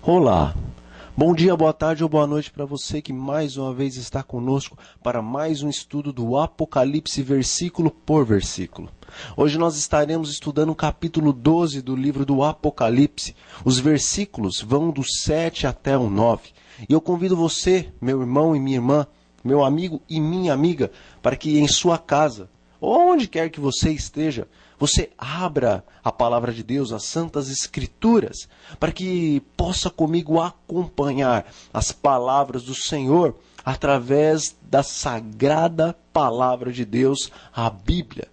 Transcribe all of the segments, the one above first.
Olá, bom dia, boa tarde ou boa noite para você que mais uma vez está conosco para mais um estudo do Apocalipse versículo por versículo. Hoje nós estaremos estudando o capítulo 12 do livro do Apocalipse. Os versículos vão do 7 até o 9. E eu convido você, meu irmão e minha irmã, meu amigo e minha amiga, para que em sua casa, ou onde quer que você esteja, você abra a palavra de Deus, as Santas Escrituras, para que possa comigo acompanhar as palavras do Senhor através da sagrada palavra de Deus, a Bíblia.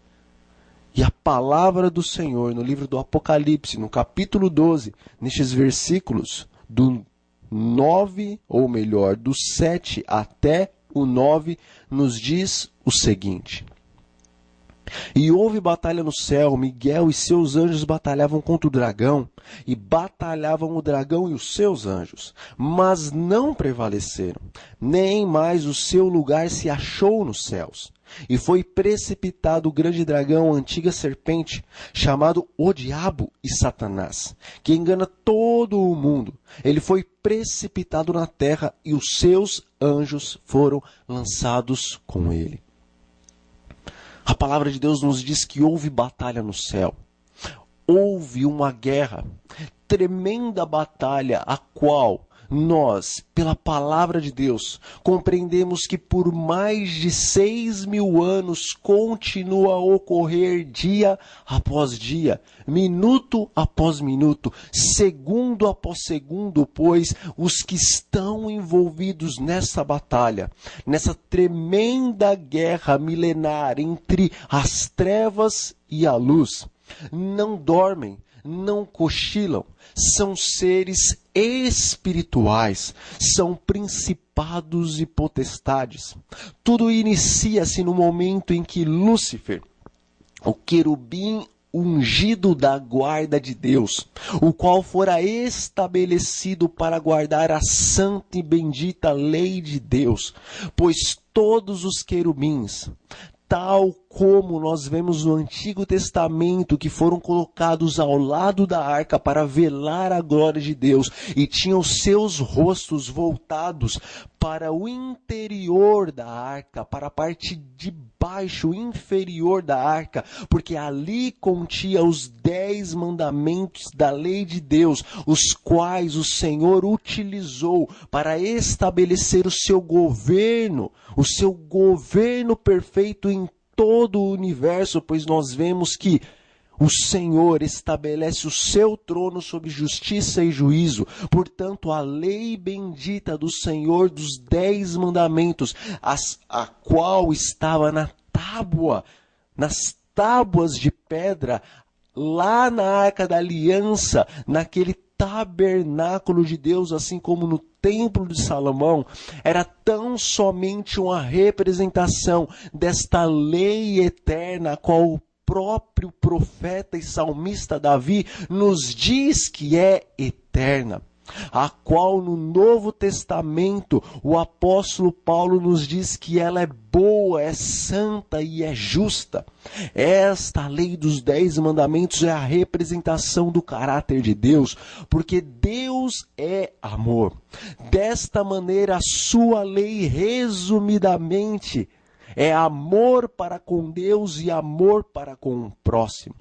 E a palavra do Senhor no livro do Apocalipse, no capítulo 12, nestes versículos do 9, ou melhor, do 7 até o 9, nos diz o seguinte: E houve batalha no céu, Miguel e seus anjos batalhavam contra o dragão, e batalhavam o dragão e os seus anjos, mas não prevaleceram, nem mais o seu lugar se achou nos céus. E foi precipitado o grande dragão, a antiga serpente, chamado o Diabo e Satanás, que engana todo o mundo. Ele foi precipitado na terra e os seus anjos foram lançados com ele. A palavra de Deus nos diz que houve batalha no céu. Houve uma guerra, tremenda batalha, a qual nós, pela palavra de Deus, compreendemos que por mais de 6.000 anos continua a ocorrer dia após dia, minuto após minuto, segundo após segundo, pois os que estão envolvidos nessa batalha, nessa tremenda guerra milenar entre as trevas e a luz, não dormem, não cochilam, são seres espirituais, são principados e potestades. Tudo inicia-se no momento em que Lúcifer, o querubim ungido da guarda de Deus, o qual fora estabelecido para guardar a santa e bendita lei de Deus, pois todos os querubins, tal como nós vemos no Antigo Testamento, que foram colocados ao lado da arca para velar a glória de Deus, e tinham seus rostos voltados para o interior da arca, para a parte de baixo, inferior da arca, porque ali continha os 10 mandamentos da lei de Deus, os quais o Senhor utilizou para estabelecer o seu governo perfeito em todo o universo, pois nós vemos que o Senhor estabelece o seu trono sobre justiça e juízo. Portanto, a lei bendita do Senhor dos 10 mandamentos, a qual estava nas tábuas de pedra, lá na Arca da Aliança, naquele tabernáculo de Deus, assim como no Templo de Salomão, era tão somente uma representação desta lei eterna, a qual o próprio profeta e salmista Davi nos diz que é eterna, a qual no Novo Testamento o apóstolo Paulo nos diz que ela é boa, é santa e é justa. Esta lei dos 10 mandamentos é a representação do caráter de Deus, porque Deus é amor. Desta maneira, a sua lei, resumidamente, é amor para com Deus e amor para com o próximo.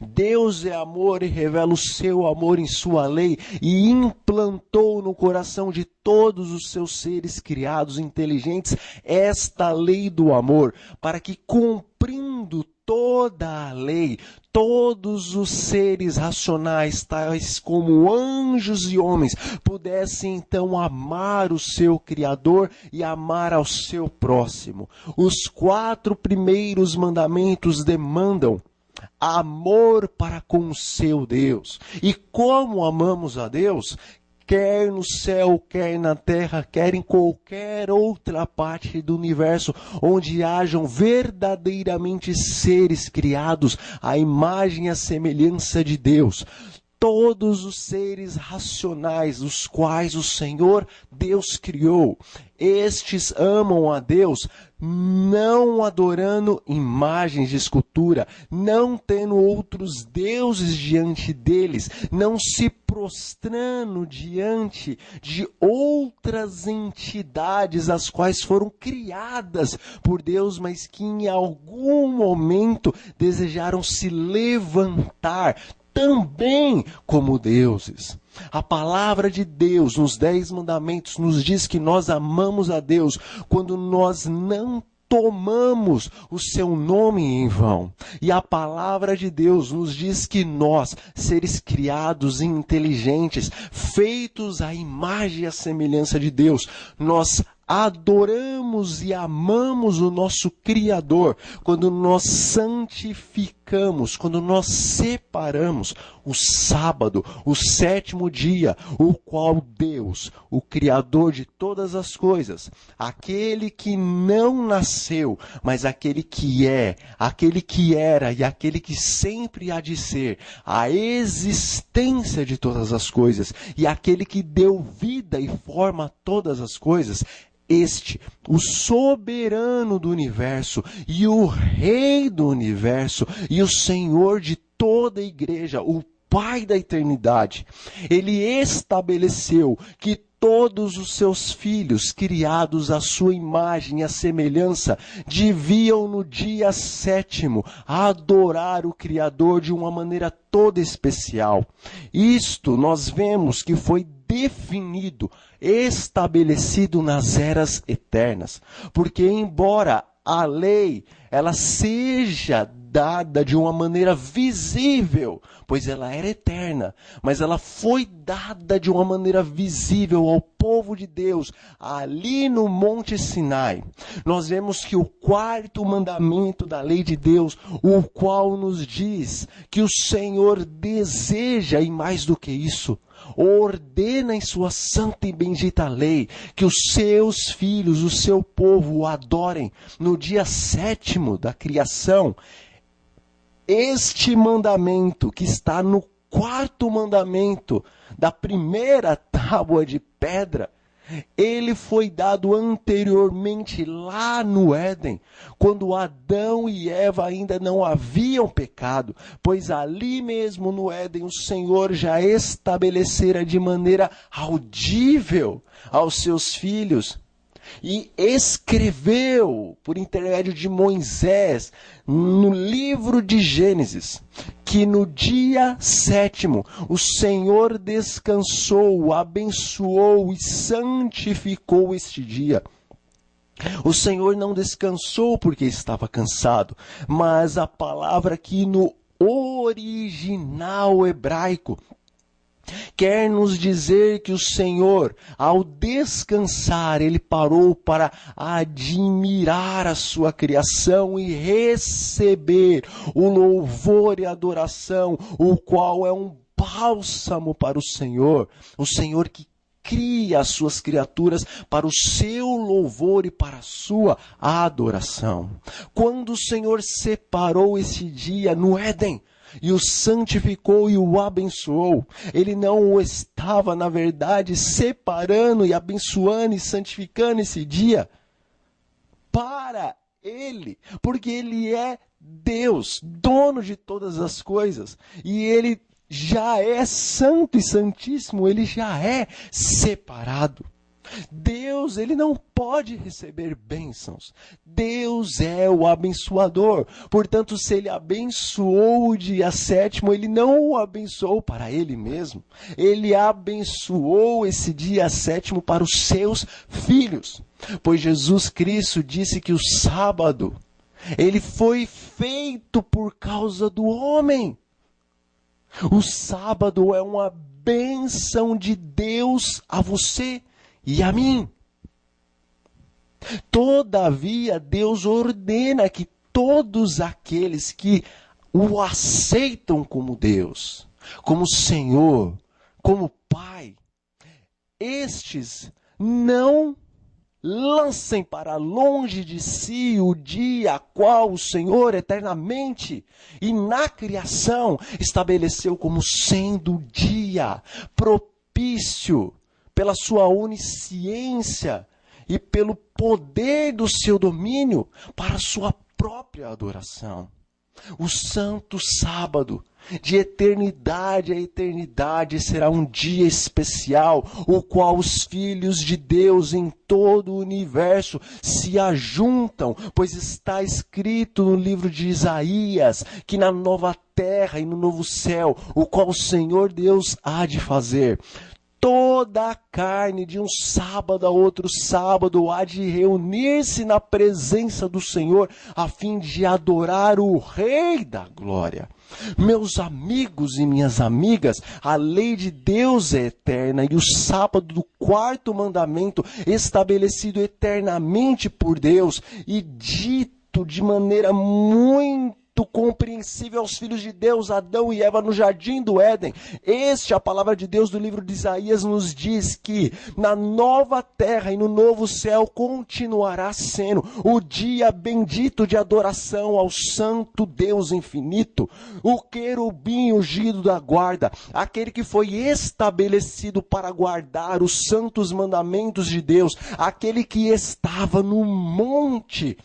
Deus é amor e revela o seu amor em sua lei e implantou no coração de todos os seus seres criados inteligentes esta lei do amor, para que, cumprindo toda a lei, todos os seres racionais, tais como anjos e homens, pudessem então amar o seu Criador e amar ao seu próximo. Os 4 primeiros mandamentos demandam amor para com o seu Deus. E como amamos a Deus, quer no céu, quer na terra, quer em qualquer outra parte do universo, onde hajam verdadeiramente seres criados à imagem e à semelhança de Deus, todos os seres racionais, os quais o Senhor Deus criou. Estes amam a Deus, não adorando imagens de escultura, não tendo outros deuses diante deles, não se prostrando diante de outras entidades, as quais foram criadas por Deus, mas que em algum momento desejaram se levantar também como deuses. A palavra de Deus nos 10 mandamentos nos diz que nós amamos a Deus quando nós não tomamos o seu nome em vão. E a palavra de Deus nos diz que nós, seres criados e inteligentes, feitos à imagem e à semelhança de Deus, nós adoramos e amamos o nosso Criador quando nós santificamos, quando nós separamos o sábado, o 7º dia, o qual Deus, o Criador de todas as coisas, aquele que não nasceu, mas aquele que é, aquele que era e aquele que sempre há de ser, a existência de todas as coisas e aquele que deu vida e forma a todas as coisas, este, o soberano do universo e o rei do universo e o Senhor de toda a igreja, o Pai da eternidade, ele estabeleceu que todos os seus filhos, criados à sua imagem e à semelhança, deviam no dia 7º adorar o Criador de uma maneira toda especial. Isto nós vemos que foi definido, estabelecido nas eras eternas. Porque embora a lei ela seja dada de uma maneira visível, pois ela era eterna, mas ela foi dada de uma maneira visível ao povo de Deus, ali no Monte Sinai. Nós vemos que o 4º mandamento da lei de Deus, o qual nos diz que o Senhor deseja, e mais do que isso, ordena em sua santa e bendita lei que os seus filhos, o seu povo, o adorem no dia 7º da criação. Este mandamento que está no 4º mandamento da primeira tábua de pedra, ele foi dado anteriormente lá no Éden, quando Adão e Eva ainda não haviam pecado, pois ali mesmo no Éden o Senhor já estabelecera de maneira audível aos seus filhos e escreveu por intermédio de Moisés no livro de Gênesis que no dia 7º o Senhor descansou, abençoou e santificou este dia. O Senhor não descansou porque estava cansado, mas a palavra aqui no original hebraico quer nos dizer que o Senhor, ao descansar, ele parou para admirar a sua criação e receber o louvor e adoração, o qual é um bálsamo para o Senhor que cria as suas criaturas para o seu louvor e para a sua adoração. Quando o Senhor separou esse dia no Éden, e o santificou e o abençoou, ele não o estava, na verdade, separando e abençoando e santificando esse dia para ele, porque ele é Deus, dono de todas as coisas, e ele já é santo e santíssimo, ele já é separado. Deus, ele não pode receber bênçãos. Deus é o abençoador. Portanto, se ele abençoou o dia 7º, ele não o abençoou para ele mesmo. Ele abençoou esse dia 7º para os seus filhos. Pois Jesus Cristo disse que o sábado, ele foi feito por causa do homem. O sábado é uma bênção de Deus a você e a mim. Todavia, Deus ordena que todos aqueles que o aceitam como Deus, como Senhor, como Pai, estes não lancem para longe de si o dia a qual o Senhor eternamente e na criação estabeleceu como sendo o dia propício pela sua onisciência e pelo poder do seu domínio para a sua própria adoração. O santo sábado, de eternidade a eternidade, será um dia especial, o qual os filhos de Deus em todo o universo se ajuntam, pois está escrito no livro de Isaías, que na nova terra e no novo céu, o qual o Senhor Deus há de fazer, toda a carne de um sábado a outro sábado há de reunir-se na presença do Senhor a fim de adorar o Rei da Glória. Meus amigos e minhas amigas, a lei de Deus é eterna e o sábado do quarto mandamento, estabelecido eternamente por Deus e dito de maneira muito compreensível aos filhos de Deus, Adão e Eva, no jardim do Éden. A palavra de Deus do livro de Isaías nos diz que na nova terra e no novo céu continuará sendo o dia bendito de adoração ao santo Deus infinito, o querubim ungido da guarda, aquele que foi estabelecido para guardar os santos mandamentos de Deus, aquele que estava no monte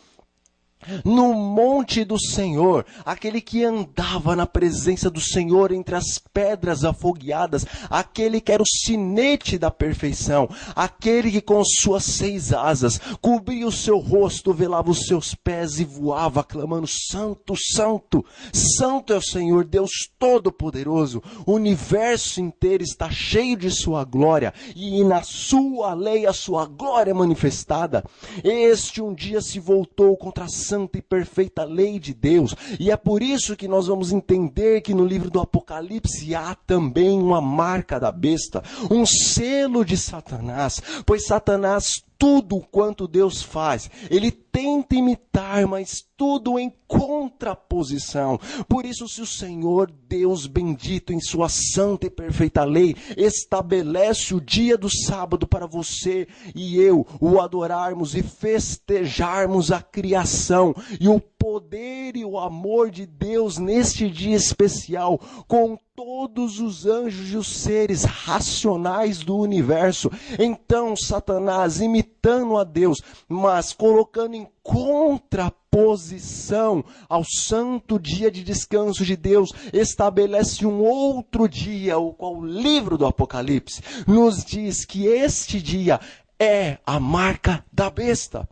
do Senhor, aquele que andava na presença do Senhor entre as pedras afogueadas, aquele que era o sinete da perfeição, aquele que com suas 6 asas cobria o seu rosto, velava os seus pés e voava, clamando: Santo, Santo, Santo é o Senhor Deus Todo-Poderoso, o universo inteiro está cheio de sua glória, e na sua lei a sua glória é manifestada. Este um dia se voltou contra a santa e perfeita lei de Deus, e é por isso que nós vamos entender que no livro do Apocalipse há também uma marca da besta, um selo de Satanás, pois Satanás, tudo quanto Deus faz, ele tenta imitar, mas tudo em contraposição. Por isso, se o Senhor Deus bendito em sua santa e perfeita lei estabelece o dia do sábado para você e eu o adorarmos e festejarmos a criação e o poder e o amor de Deus neste dia especial, com todos os anjos e os seres racionais do universo, então Satanás, imitando a Deus, mas colocando em contraposição ao santo dia de descanso de Deus, estabelece um outro dia, o qual o livro do Apocalipse nos diz que este dia é a marca da besta.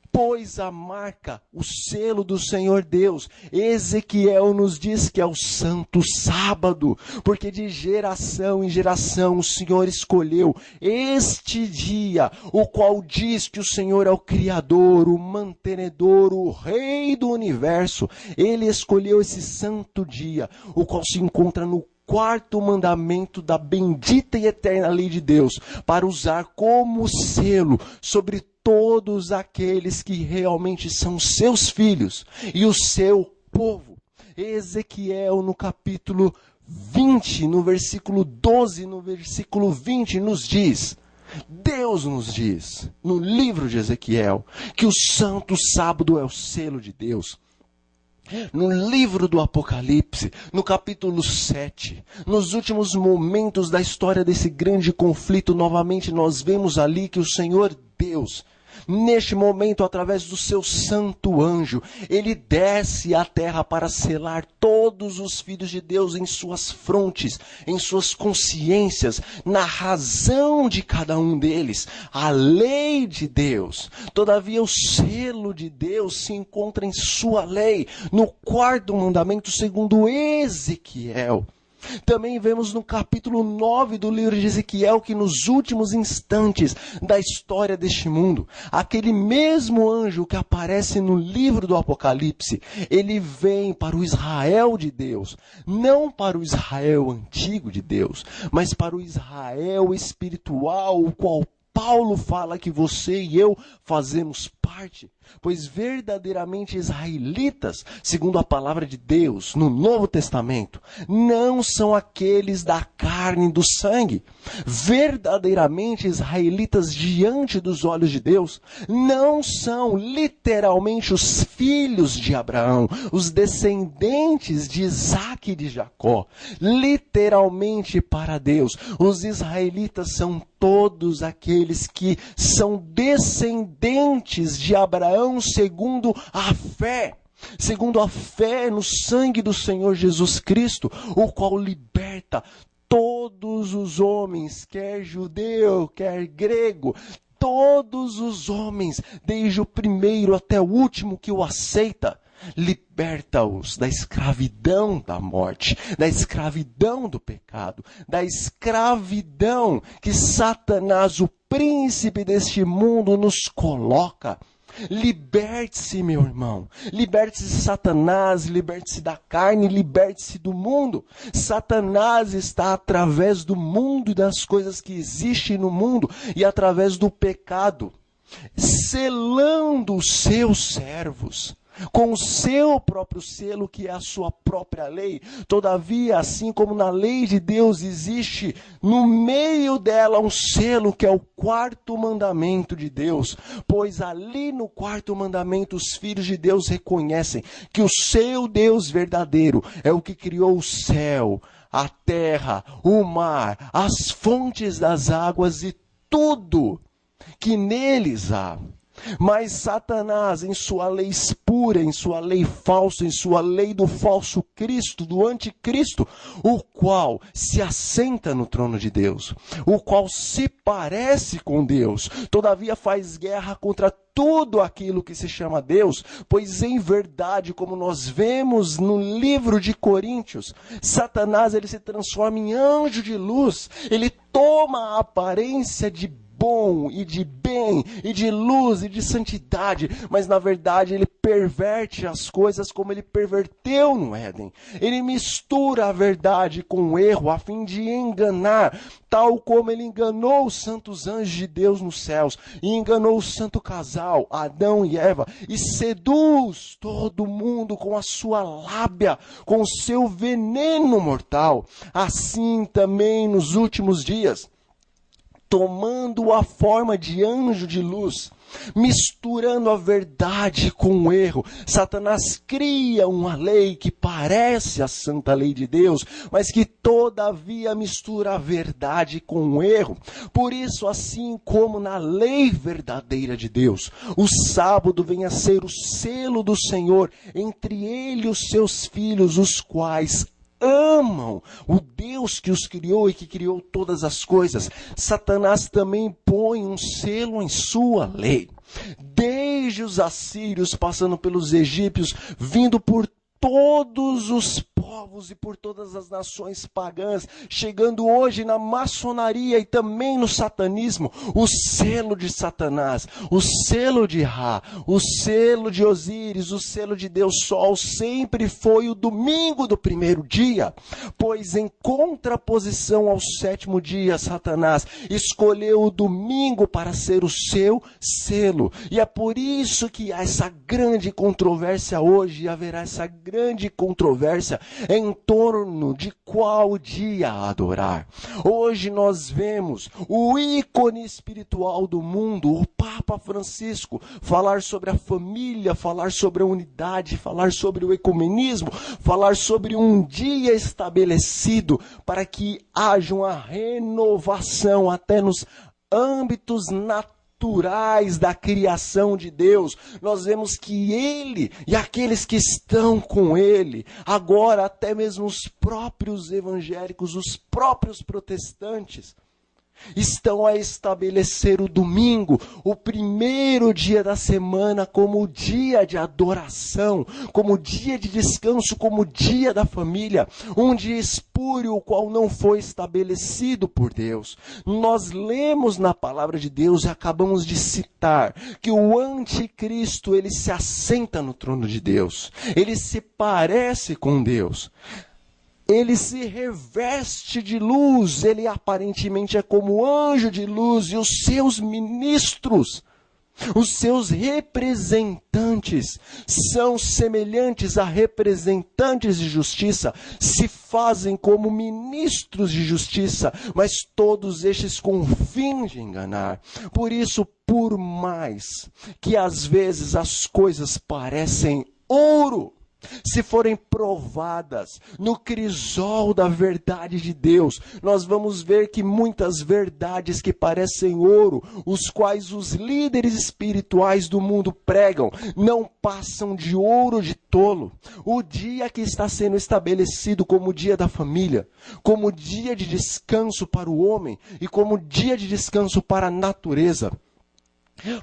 Pois a marca, o selo do Senhor Deus, Ezequiel nos diz que é o santo sábado, porque de geração em geração o Senhor escolheu este dia, o qual diz que o Senhor é o Criador, o mantenedor, o Rei do universo. Ele escolheu esse santo dia, o qual se encontra no quarto mandamento da bendita e eterna lei de Deus, para usar como selo sobre todos aqueles que realmente são seus filhos e o seu povo. Ezequiel, no capítulo 20, no versículo 12, no versículo 20, nos diz, Deus nos diz, no livro de Ezequiel, que o santo sábado é o selo de Deus. No livro do Apocalipse, no capítulo 7, nos últimos momentos da história desse grande conflito, novamente nós vemos ali que o Senhor Deus, neste momento, através do seu santo anjo, ele desce à terra para selar todos os filhos de Deus em suas frontes, em suas consciências, na razão de cada um deles, a lei de Deus. Todavia, o selo de Deus se encontra em sua lei, no quarto mandamento, segundo Ezequiel. Também vemos no capítulo 9 do livro de Ezequiel que nos últimos instantes da história deste mundo, aquele mesmo anjo que aparece no livro do Apocalipse, ele vem para o Israel de Deus, não para o Israel antigo de Deus, mas para o Israel espiritual, o qual Paulo fala que você e eu fazemos parte. Pois verdadeiramente israelitas, segundo a palavra de Deus no Novo Testamento, não são aqueles da carne e do sangue. Verdadeiramente israelitas diante dos olhos de Deus não são literalmente os filhos de Abraão, os descendentes de Isaque e de Jacó. Literalmente para Deus, os israelitas são todos aqueles que são descendentes de Abraão segundo a fé. Segundo a fé no sangue do Senhor Jesus Cristo, o qual liberta todos os homens, quer judeu, quer grego, todos os homens, desde o primeiro até o último que o aceita. Liberta-os da escravidão da morte, da escravidão do pecado, da escravidão que Satanás, o príncipe deste mundo, nos coloca. Liberte-se, meu irmão. Liberte-se de Satanás, liberte-se da carne, liberte-se do mundo. Satanás está através do mundo e das coisas que existem no mundo e através do pecado, selando os seus servos com o seu próprio selo, que é a sua própria lei. Todavia, assim como na lei de Deus existe no meio dela um selo, que é o quarto mandamento de Deus, pois ali no quarto mandamento os filhos de Deus reconhecem que o seu Deus verdadeiro é o que criou o céu, a terra, o mar, as fontes das águas e tudo que neles há. Mas Satanás, em sua lei espúria, em sua lei falsa, em sua lei do falso Cristo, do anticristo, o qual se assenta no trono de Deus, o qual se parece com Deus, todavia faz guerra contra tudo aquilo que se chama Deus, pois em verdade, como nós vemos no livro de Coríntios, Satanás ele se transforma em anjo de luz, ele toma a aparência de bom e de bem e de luz e de santidade, mas na verdade ele perverte as coisas como ele perverteu no Éden. Ele mistura a verdade com o erro a fim de enganar, tal como ele enganou os santos anjos de Deus nos céus e enganou o santo casal, Adão e Eva, e seduz todo mundo com a sua lábia, com o seu veneno mortal. Assim também nos últimos dias, tomando a forma de anjo de luz, misturando a verdade com o erro, Satanás cria uma lei que parece a santa lei de Deus, mas que todavia mistura a verdade com o erro. Por isso, assim como na lei verdadeira de Deus, o sábado vem a ser o selo do Senhor entre ele e os seus filhos, os quais amam o Deus que os criou e que criou todas as coisas. Satanás também põe um selo em sua lei. Desde os assírios, passando pelos egípcios, vindo por todos os povos e por todas as nações pagãs, chegando hoje na maçonaria e também no satanismo, o selo de Satanás, o selo de Ra, o selo de Osíris, o selo de Deus Sol, sempre foi o domingo do primeiro dia, pois em contraposição ao sétimo dia, Satanás escolheu o domingo para ser o seu selo, e é por isso que há essa grande controvérsia hoje, e haverá essa grande controvérsia em torno de qual dia adorar. Hoje nós vemos o ícone espiritual do mundo, o Papa Francisco, falar sobre a família, falar sobre a unidade, falar sobre o ecumenismo, falar sobre um dia estabelecido para que haja uma renovação até nos âmbitos naturais da criação de Deus. Nós vemos que ele e aqueles que estão com ele, agora até mesmo os próprios evangélicos, os próprios protestantes, estão a estabelecer o domingo, o primeiro dia da semana, como dia de adoração, como dia de descanso, como dia da família, um dia espúrio, o qual não foi estabelecido por Deus. Nós lemos na palavra de Deus e acabamos de citar que o anticristo, ele se assenta no trono de Deus, ele se parece com Deus. Ele se reveste de luz, ele aparentemente é como anjo de luz, e os seus ministros Os seus representantes são semelhantes a representantes de justiça, se fazem como ministros de justiça, mas todos estes com o fim de enganar. Por isso, por mais que às vezes as coisas parecem ouro, se forem provadas no crisol da verdade de Deus, nós vamos ver que muitas verdades que parecem ouro, os quais os líderes espirituais do mundo pregam, não passam de ouro de tolo. O dia que está sendo estabelecido como o dia da família, como dia de descanso para o homem e como dia de descanso para a natureza,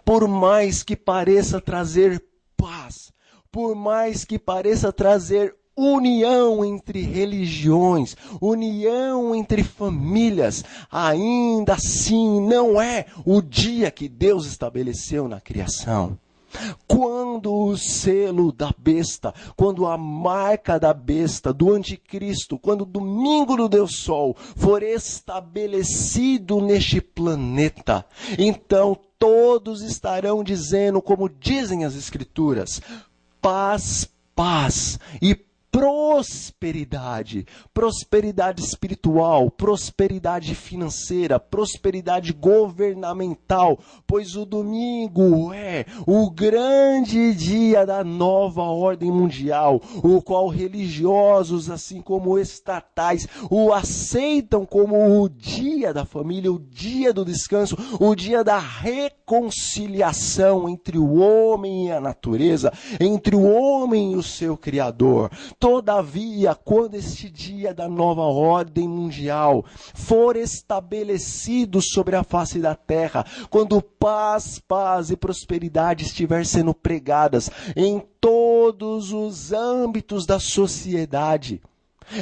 por mais que pareça trazer paz, por mais que pareça trazer união entre religiões, união entre famílias, ainda assim não é o dia que Deus estabeleceu na criação. Quando o selo da besta, quando a marca da besta, do anticristo, quando o domingo do Deus Sol for estabelecido neste planeta, então todos estarão dizendo, como dizem as Escrituras, paz, paz e prosperidade. Prosperidade espiritual, prosperidade financeira, prosperidade governamental, pois o domingo é o grande dia da nova ordem mundial, o qual religiosos, assim como estatais, o aceitam como o dia da família, o dia do descanso, o dia da reconciliação entre o homem e a natureza, entre o homem e o seu Criador. Todavia, quando este dia da nova ordem mundial for estabelecido sobre a face da terra, quando paz, paz e prosperidade estiver sendo pregadas em todos os âmbitos da sociedade,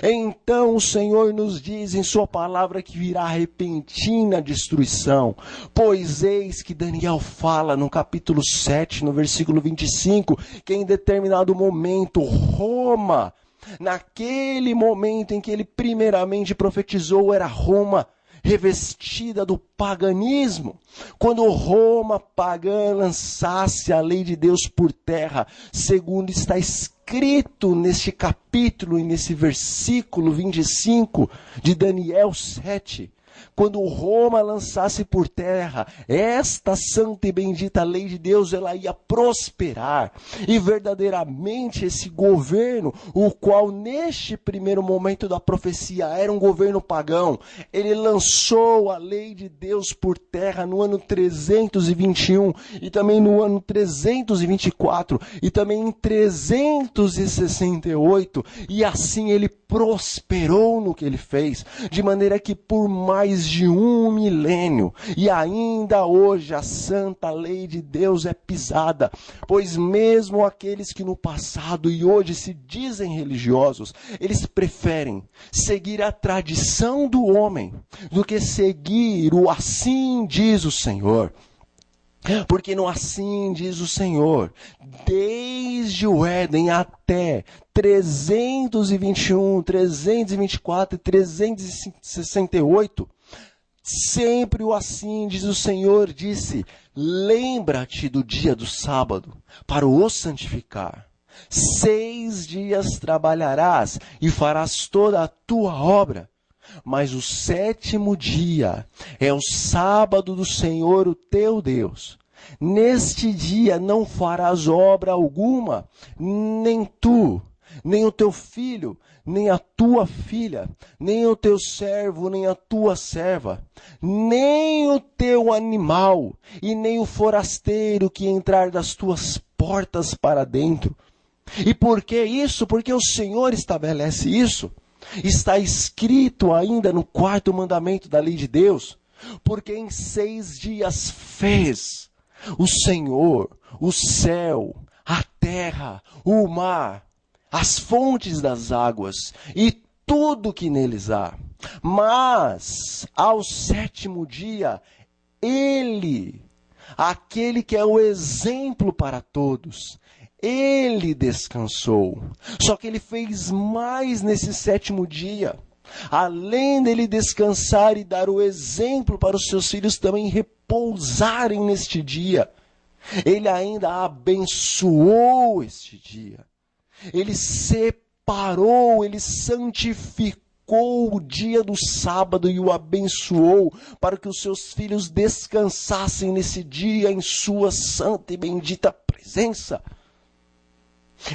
então o Senhor nos diz em sua palavra que virá repentina destruição. Pois eis que Daniel fala no capítulo 7, no versículo 25, que em determinado momento Roma, naquele momento em que ele primeiramente profetizou, era Roma revestida do paganismo. Quando Roma pagã lançasse a lei de Deus por terra, segundo está escrito neste capítulo e nesse versículo 25 de Daniel 7, quando Roma lançasse por terra esta santa e bendita lei de Deus, ela ia prosperar. E verdadeiramente esse governo, o qual neste primeiro momento da profecia era um governo pagão, ele lançou a lei de Deus por terra no ano 321 e também no ano 324 e também em 368, e assim ele prosperou no que ele fez, de maneira que por mais de um milênio, e ainda hoje a santa lei de Deus é pisada, pois mesmo aqueles que no passado e hoje se dizem religiosos, eles preferem seguir a tradição do homem do que seguir o assim diz o Senhor. Porque no assim diz o Senhor, desde o Éden até 321, 324 e 368, sempre o assim diz o Senhor disse, lembra-te do dia do sábado para o santificar. 6 dias trabalharás e farás toda a tua obra. Mas o 7º dia é o sábado do Senhor, o teu Deus. Neste dia não farás obra alguma, nem tu, nem o teu filho, nem a tua filha, nem o teu servo, nem a tua serva, nem o teu animal, e nem o forasteiro que entrar das tuas portas para dentro. E por que isso? Porque o Senhor estabelece isso. Está escrito ainda no 4º mandamento da lei de Deus, porque em 6 dias fez o Senhor, o céu, a terra, o mar, as fontes das águas e tudo que neles há. Mas ao 7º dia, ele, aquele que é o exemplo para todos, ele descansou. Só que ele fez mais nesse 7º dia. Além dele descansar e dar o exemplo para os seus filhos também repousarem neste dia. Ele ainda abençoou este dia. Ele separou, ele santificou o dia do sábado e o abençoou para que os seus filhos descansassem nesse dia em sua santa e bendita presença.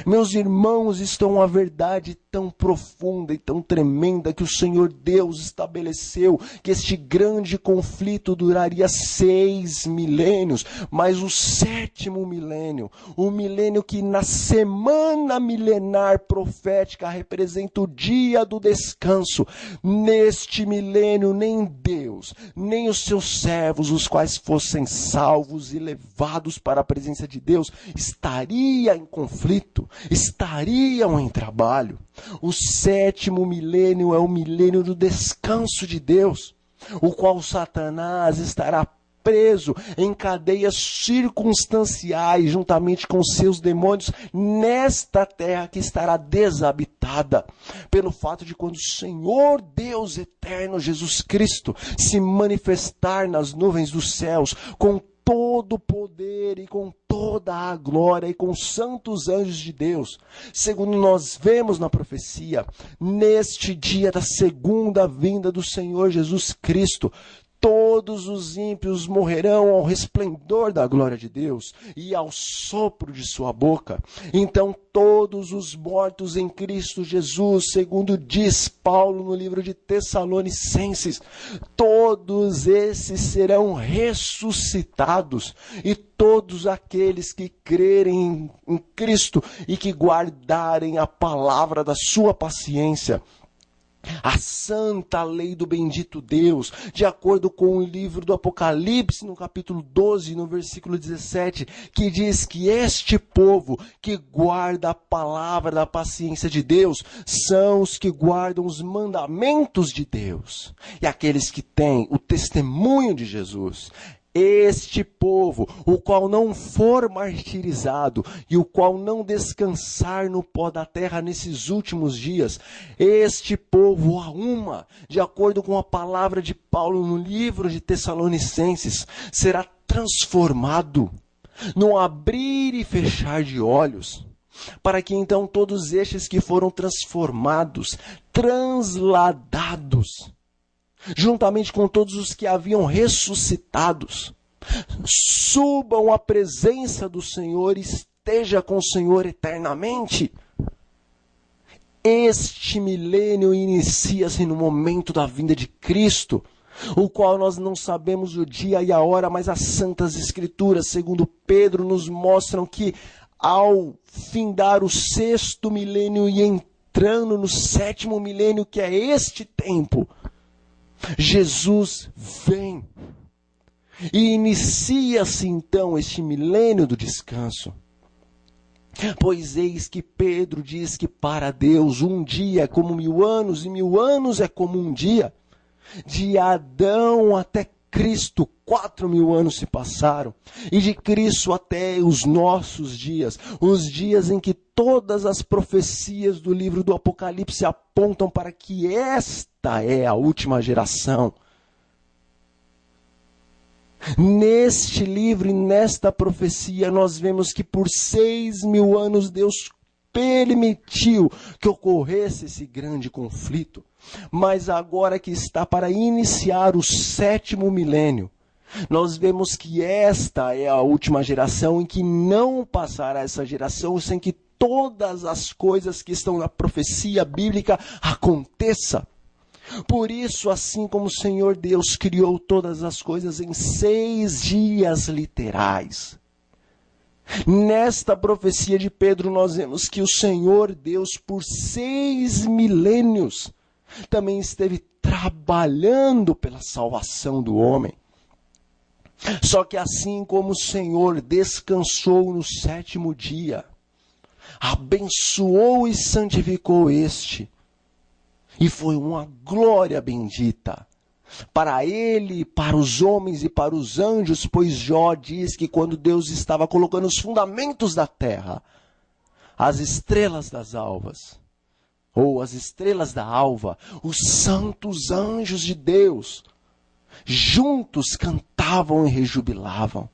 Meus irmãos, isto é uma verdade tão profunda e tão tremenda que o Senhor Deus estabeleceu, que este grande conflito duraria 6 milênios, mas o 7º milênio, o milênio que na semana milenar profética representa o dia do descanso, neste milênio nem Deus, nem os seus servos, os quais fossem salvos e levados para a presença de Deus, estaria em conflito, estariam em trabalho. O 7º milênio é o milênio do descanso de Deus, o qual Satanás estará preso em cadeias circunstanciais, juntamente com seus demônios, nesta terra que estará desabitada, pelo fato de quando o Senhor Deus eterno, Jesus Cristo, se manifestar nas nuvens dos céus, com todo o poder e com toda a glória e com os santos anjos de Deus, segundo nós vemos na profecia, neste dia da segunda vinda do Senhor Jesus Cristo, todos os ímpios morrerão ao resplendor da glória de Deus e ao sopro de sua boca. Então todos os mortos em Cristo Jesus, segundo diz Paulo no livro de Tessalonicenses, todos esses serão ressuscitados, e todos aqueles que crerem em Cristo e que guardarem a palavra da sua paciência, a santa lei do bendito Deus, de acordo com o livro do Apocalipse, no capítulo 12, no versículo 17, que diz que este povo que guarda a palavra da paciência de Deus são os que guardam os mandamentos de Deus. E aqueles que têm o testemunho de Jesus. Este povo, o qual não for martirizado e o qual não descansar no pó da terra nesses últimos dias, este povo a uma, de acordo com a palavra de Paulo no livro de Tessalonicenses, será transformado num abrir e fechar de olhos, para que então todos estes que foram transformados, transladados, juntamente com todos os que haviam ressuscitados, subam à presença do Senhor e esteja com o Senhor eternamente. Este milênio inicia-se no momento da vinda de Cristo, o qual nós não sabemos o dia e a hora, mas as Santas Escrituras, segundo Pedro, nos mostram que ao findar o 6º milênio e entrando no 7º milênio, que é este tempo, Jesus vem e inicia-se então este milênio do descanso. Pois eis que Pedro diz que para Deus um dia é como 1000 anos e 1000 anos é como um dia. De Adão até Cristo 4000 anos se passaram, e de Cristo até os nossos dias, os dias em que todas as profecias do livro do Apocalipse apontam para que esta é a última geração. Neste livro e nesta profecia nós vemos que por 6000 anos Deus permitiu que ocorresse esse grande conflito. Mas agora que está para iniciar o 7º milênio, nós vemos que esta é a última geração, em que não passará essa geração sem que todas as coisas que estão na profecia bíblica aconteçam. Por isso, assim como o Senhor Deus criou todas as coisas em 6 dias literais, nesta profecia de Pedro nós vemos que o Senhor Deus por 6 milênios também esteve trabalhando pela salvação do homem. Só que assim como o Senhor descansou no 7º dia, abençoou e santificou este, e foi uma glória bendita para ele, para os homens e para os anjos, pois Jó diz que quando Deus estava colocando os fundamentos da terra, as estrelas das alvas, ou as estrelas da alva, os santos anjos de Deus, juntos cantavam e rejubilavam.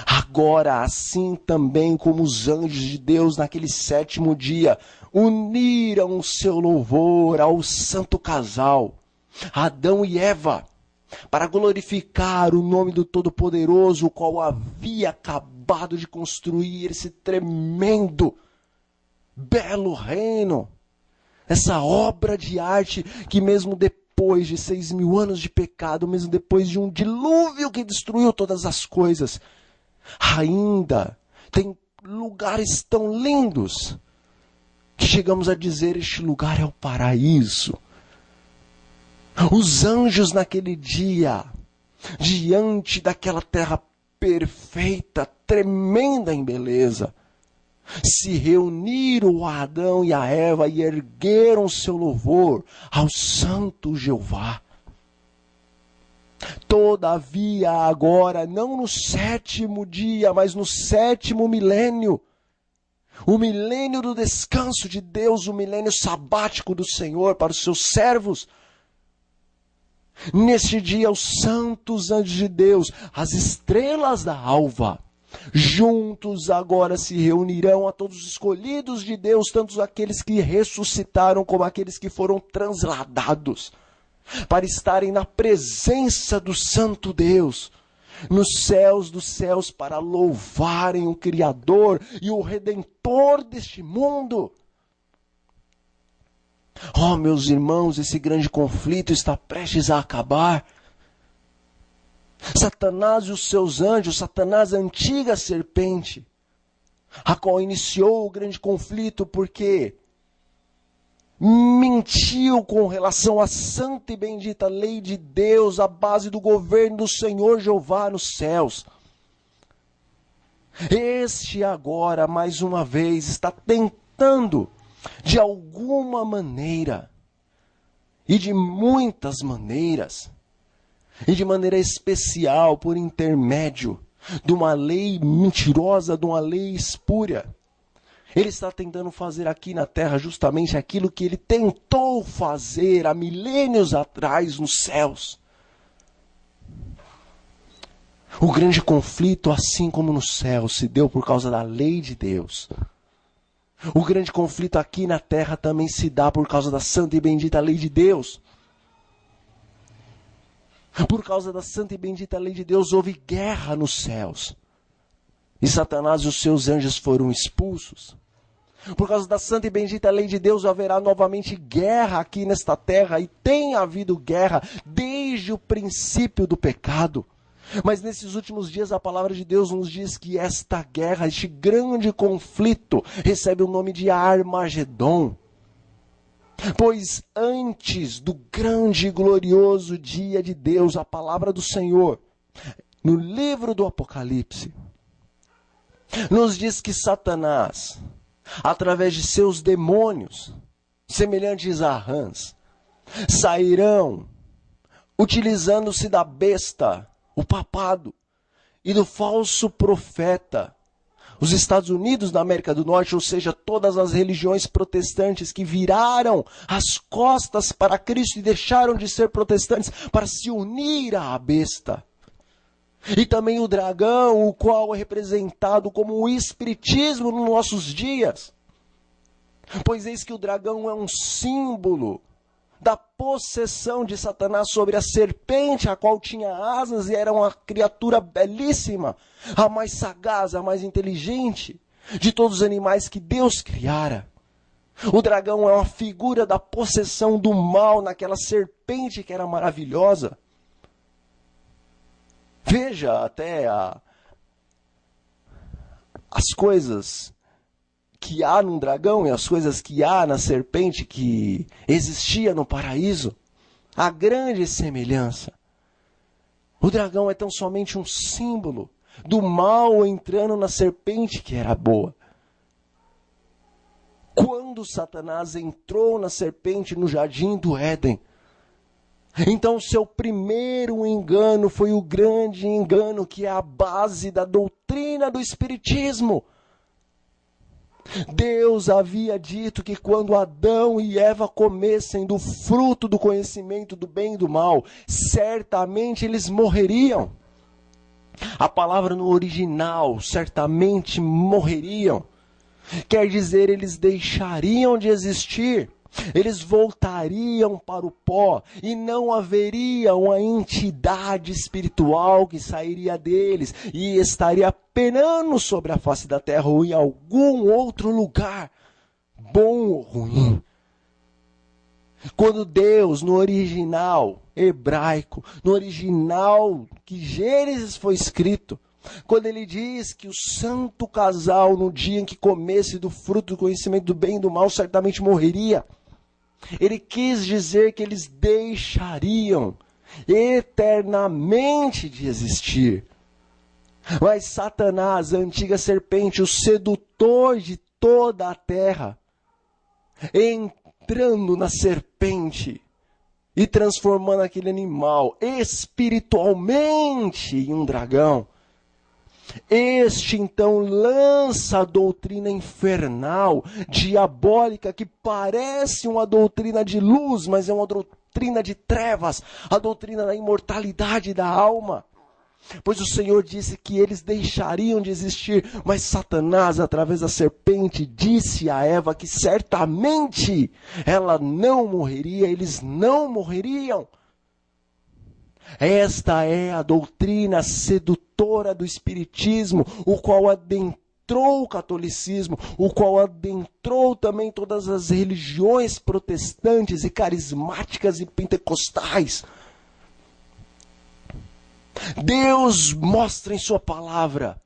Agora, assim também como os anjos de Deus naquele 7º dia, uniram o seu louvor ao santo casal, Adão e Eva, para glorificar o nome do Todo-Poderoso, o qual havia acabado de construir esse tremendo, belo reino, essa obra de arte que mesmo depois de 6.000 anos de pecado, mesmo depois de um dilúvio que destruiu todas as coisas, ainda tem lugares tão lindos que chegamos a dizer: este lugar é o paraíso. Os anjos naquele dia, diante daquela terra perfeita, tremenda em beleza, se reuniram a Adão e a Eva e ergueram seu louvor ao santo Jeová. Todavia agora, não no 7º dia, mas no 7º milênio, o milênio do descanso de Deus, o milênio sabático do Senhor para os seus servos, neste dia os santos anjos de Deus, as estrelas da alva, juntos agora se reunirão a todos os escolhidos de Deus, tanto aqueles que ressuscitaram como aqueles que foram transladados, para estarem na presença do santo Deus, nos céus dos céus, para louvarem o Criador e o Redentor deste mundo. Oh, meus irmãos, esse grande conflito está prestes a acabar. Satanás e os seus anjos, Satanás, a antiga serpente, a qual iniciou o grande conflito porque mentiu com relação à santa e bendita lei de Deus, a base do governo do Senhor Jeová nos céus. Este agora, mais uma vez, está tentando, de alguma maneira, e de muitas maneiras, e de maneira especial, por intermédio de uma lei mentirosa, de uma lei espúria, ele está tentando fazer aqui na terra justamente aquilo que ele tentou fazer há milênios atrás nos céus. O grande conflito, assim como no céu, se deu por causa da lei de Deus. O grande conflito aqui na terra também se dá por causa da santa e bendita lei de Deus. Por causa da santa e bendita lei de Deus, houve guerra nos céus. E Satanás e os seus anjos foram expulsos. Por causa da santa e bendita lei de Deus, haverá novamente guerra aqui nesta terra. E tem havido guerra desde o princípio do pecado. Mas nesses últimos dias a palavra de Deus nos diz que esta guerra, este grande conflito, recebe o nome de Armagedon. Pois antes do grande e glorioso dia de Deus, a palavra do Senhor, no livro do Apocalipse, nos diz que Satanás, através de seus demônios, semelhantes a rãs, sairão utilizando-se da besta, o papado, e do falso profeta. Os Estados Unidos da América do Norte, ou seja, todas as religiões protestantes que viraram as costas para Cristo e deixaram de ser protestantes para se unir à besta. E também o dragão, o qual é representado como o espiritismo nos nossos dias. Pois eis que o dragão é um símbolo da possessão de Satanás sobre a serpente, a qual tinha asas e era uma criatura belíssima, a mais sagaz, a mais inteligente de todos os animais que Deus criara. O dragão é uma figura da possessão do mal naquela serpente que era maravilhosa. Veja até as coisas que há num dragão e as coisas que há na serpente que existia no paraíso. A grande semelhança. O dragão é tão somente um símbolo do mal entrando na serpente que era boa. Quando Satanás entrou na serpente no jardim do Éden, então seu primeiro engano foi o grande engano que é a base da doutrina do espiritismo. Deus havia dito que quando Adão e Eva comessem do fruto do conhecimento do bem e do mal, certamente eles morreriam. A palavra no original, certamente morreriam. Quer dizer, eles deixariam de existir. Eles voltariam para o pó e não haveria uma entidade espiritual que sairia deles e estaria penando sobre a face da terra ou em algum outro lugar, bom ou ruim. Quando Deus, no original hebraico, no original que Gênesis foi escrito, quando ele diz que o santo casal, no dia em que comesse do fruto do conhecimento do bem e do mal, certamente morreria, ele quis dizer que eles deixariam eternamente de existir. Mas Satanás, a antiga serpente, o sedutor de toda a terra, entrando na serpente e transformando aquele animal espiritualmente em um dragão, este então lança a doutrina infernal, diabólica, que parece uma doutrina de luz, mas é uma doutrina de trevas, a doutrina da imortalidade da alma. Pois o Senhor disse que eles deixariam de existir, mas Satanás, através da serpente, disse a Eva que certamente ela não morreria, eles não morreriam. Esta é a doutrina sedutora do Espiritismo, o qual adentrou o catolicismo, o qual adentrou também todas as religiões protestantes e carismáticas e pentecostais. Deus mostra em sua palavra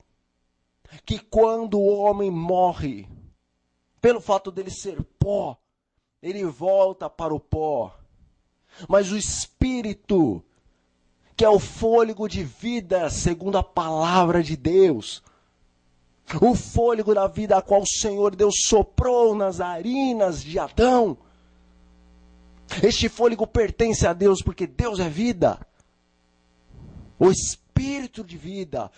que quando o homem morre, pelo fato dele ser pó, ele volta para o pó. Mas o Espírito, que é o fôlego de vida, segundo a palavra de Deus, o fôlego da vida a qual o Senhor Deus soprou nas narinas de Adão, este fôlego pertence a Deus porque Deus é vida. O Espírito de vida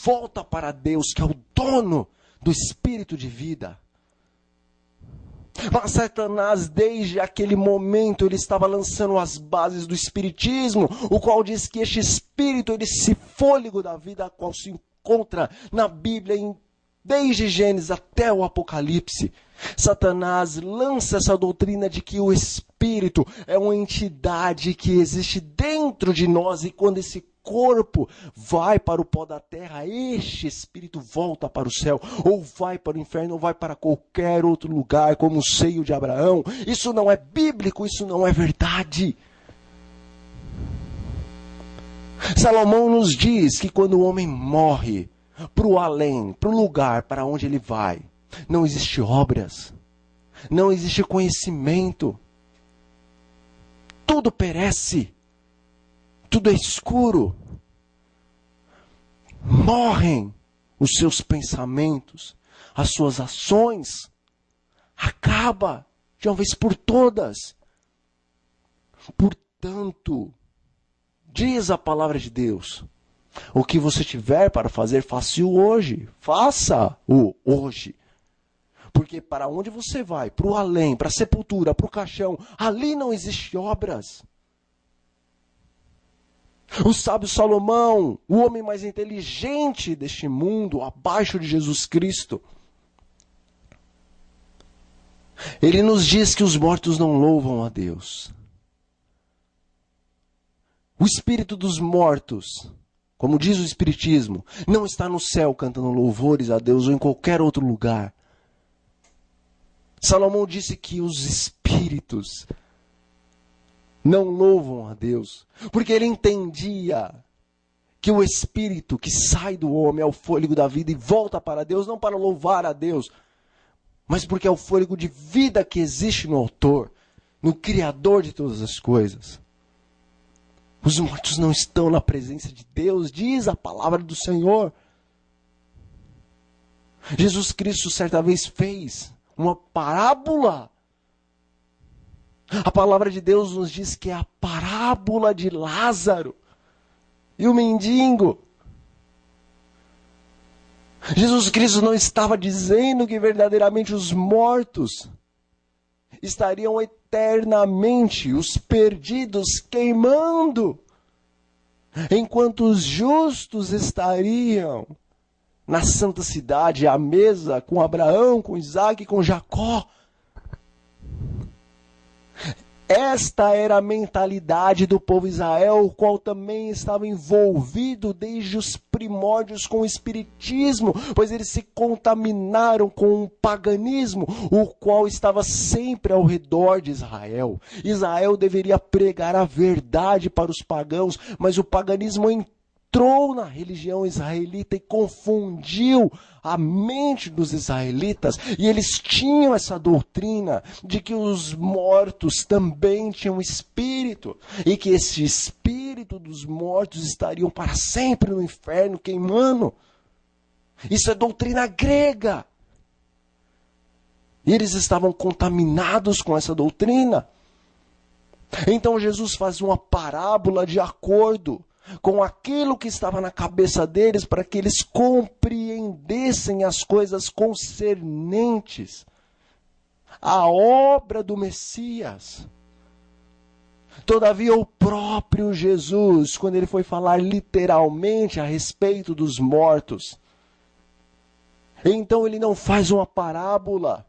volta para Deus, que é o dono do Espírito de vida. Mas Satanás, desde aquele momento, ele estava lançando as bases do Espiritismo, o qual diz que este Espírito, esse fôlego da vida, a qual se encontra na Bíblia, desde Gênesis até o Apocalipse. Satanás lança essa doutrina de que o Espírito é uma entidade que existe dentro de nós, e quando esse corpo vai para o pó da terra, este espírito volta para o céu, ou vai para o inferno, ou vai para qualquer outro lugar, como o seio de Abraão. Isso não é bíblico, isso não é verdade. Salomão nos diz que quando o homem morre, para o além, para o lugar para onde ele vai, não existe obras, não existe conhecimento, tudo perece. Tudo é escuro. Morrem os seus pensamentos, as suas ações. Acaba de uma vez por todas. Portanto, diz a palavra de Deus, o que você tiver para fazer, faça-o hoje. Faça-o hoje. Porque para onde você vai, para o além, para a sepultura, para o caixão, ali não existe obras. O sábio Salomão, o homem mais inteligente deste mundo, abaixo de Jesus Cristo, ele nos diz que os mortos não louvam a Deus. O espírito dos mortos, como diz o Espiritismo, não está no céu cantando louvores a Deus ou em qualquer outro lugar. Salomão disse que os espíritos não louvam a Deus, porque ele entendia que o espírito que sai do homem é o fôlego da vida e volta para Deus, não para louvar a Deus, mas porque é o fôlego de vida que existe no autor, no Criador de todas as coisas. Os mortos não estão na presença de Deus, diz a palavra do Senhor. Jesus Cristo certa vez fez uma parábola. A palavra de Deus nos diz que é a parábola de Lázaro e o mendigo. Jesus Cristo não estava dizendo que verdadeiramente os mortos estariam eternamente, os perdidos, queimando. enquanto os justos estariam na santa cidade, à mesa com Abraão, com Isaac e com Jacó. Esta era a mentalidade do povo Israel, o qual também estava envolvido desde os primórdios com o espiritismo, pois eles se contaminaram com o paganismo, o qual estava sempre ao redor de Israel. Israel deveria pregar a verdade para os pagãos, mas o paganismo entrou na religião israelita e confundiu a mente dos israelitas, e eles tinham essa doutrina de que os mortos também tinham espírito, e que esse espírito dos mortos estariam para sempre no inferno queimando. Isso é doutrina grega. E eles estavam contaminados com essa doutrina. Então Jesus faz uma parábola de acordo com aquilo que estava na cabeça deles, para que eles compreendessem as coisas concernentes à obra do Messias. Todavia, o próprio Jesus, quando ele foi falar literalmente a respeito dos mortos, então ele não faz uma parábola,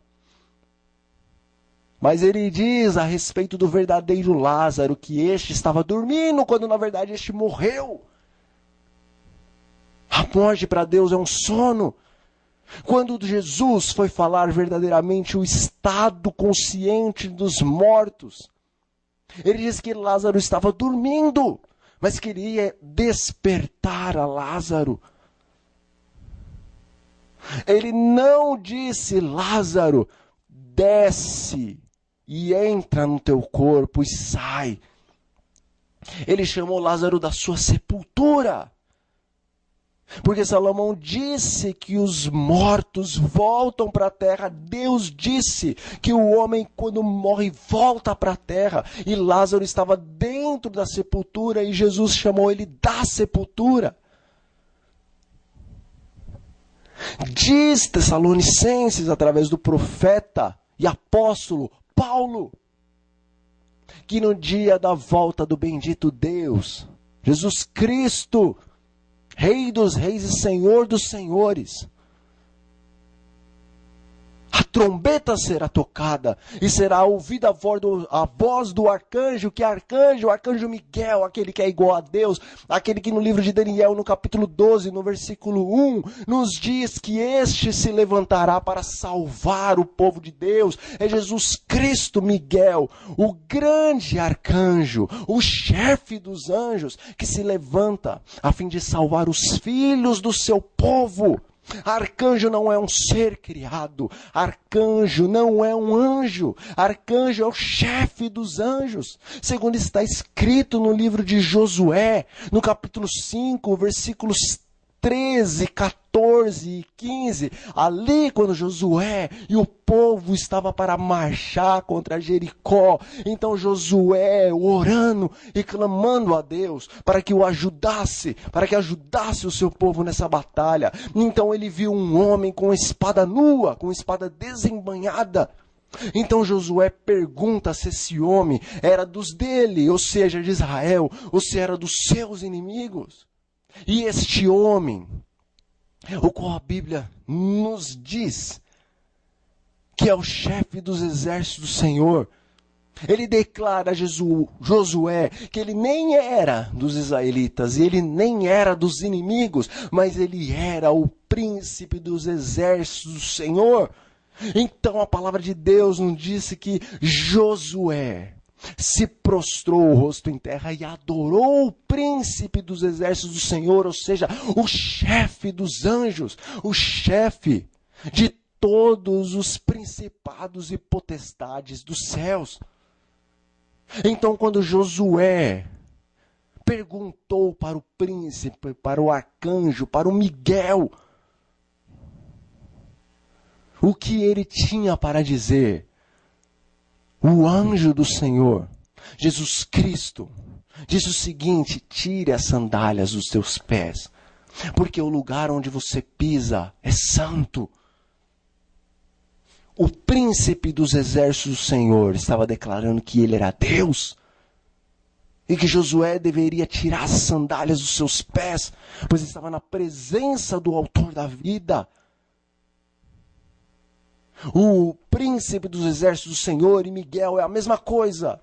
mas ele diz a respeito do verdadeiro Lázaro, que este estava dormindo, quando na verdade este morreu. A morte para Deus é um sono. Quando Jesus foi falar verdadeiramente o estado consciente dos mortos, ele diz que Lázaro estava dormindo, mas queria despertar a Lázaro. Ele não disse: Lázaro, desce e entra no teu corpo e sai. Ele chamou Lázaro da sua sepultura. Porque Salomão disse que os mortos voltam para a terra. Deus disse que o homem, quando morre, volta para a terra. E Lázaro estava dentro da sepultura e Jesus chamou ele da sepultura. Diz Tessalonicenses, através do profeta e apóstolo Paulo, que no dia da volta do bendito Deus, Jesus Cristo, Rei dos reis e Senhor dos senhores, a trombeta será tocada e será ouvida a voz do arcanjo, que é o arcanjo Miguel, aquele que é igual a Deus, aquele que no livro de Daniel, no capítulo 12, no versículo 1, nos diz que este se levantará para salvar o povo de Deus. É Jesus Cristo Miguel, o grande arcanjo, o chefe dos anjos, que se levanta a fim de salvar os filhos do seu povo. Arcanjo não é um ser criado, arcanjo não é um anjo, arcanjo é o chefe dos anjos, segundo está escrito no livro de Josué, no capítulo 5, versículos 13, 14 e 15, ali quando Josué e o povo estava para marchar contra Jericó, então Josué orando e clamando a Deus para que o ajudasse, para que ajudasse o seu povo nessa batalha. Então ele viu um homem com espada nua, com espada desembainhada. Então Josué pergunta se esse homem era dos dele, ou seja, de Israel, ou se era dos seus inimigos. E este homem, o qual a Bíblia nos diz que é o chefe dos exércitos do Senhor, ele declara a Josué que ele nem era dos israelitas, e ele nem era dos inimigos, mas ele era o príncipe dos exércitos do Senhor. Então a palavra de Deus nos disse que Josué se prostrou o rosto em terra e adorou o príncipe dos exércitos do Senhor, ou seja, o chefe dos anjos, o chefe de todos os principados e potestades dos céus. Então, quando Josué perguntou para o príncipe, para o arcanjo, para o Miguel, o que ele tinha para dizer, o anjo do Senhor, Jesus Cristo, diz o seguinte: tire as sandálias dos teus pés, porque o lugar onde você pisa é santo. O príncipe dos exércitos do Senhor estava declarando que ele era Deus. e que Josué deveria tirar as sandálias dos seus pés, pois estava na presença do autor da vida. O príncipe dos exércitos do Senhor e Miguel é a mesma coisa.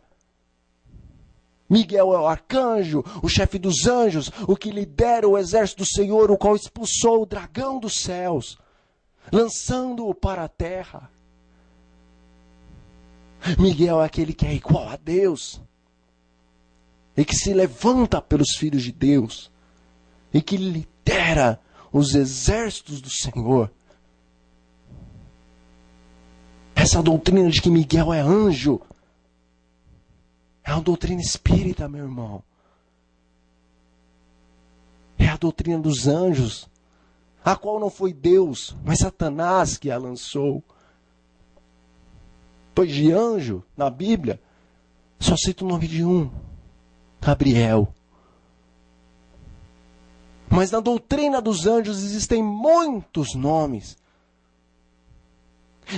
Miguel é o arcanjo, o chefe dos anjos, o que lidera o exército do Senhor, o qual expulsou o dragão dos céus, lançando-o para a terra. Miguel é aquele que é igual a Deus, e que se levanta pelos filhos de Deus, e que lidera os exércitos do Senhor. Essa doutrina de que Miguel é anjo é uma doutrina espírita, meu irmão. É a doutrina dos anjos, a qual não foi Deus, mas Satanás que a lançou. Pois de anjo, na Bíblia, só cita o nome de um, Gabriel. Mas na doutrina dos anjos existem muitos nomes.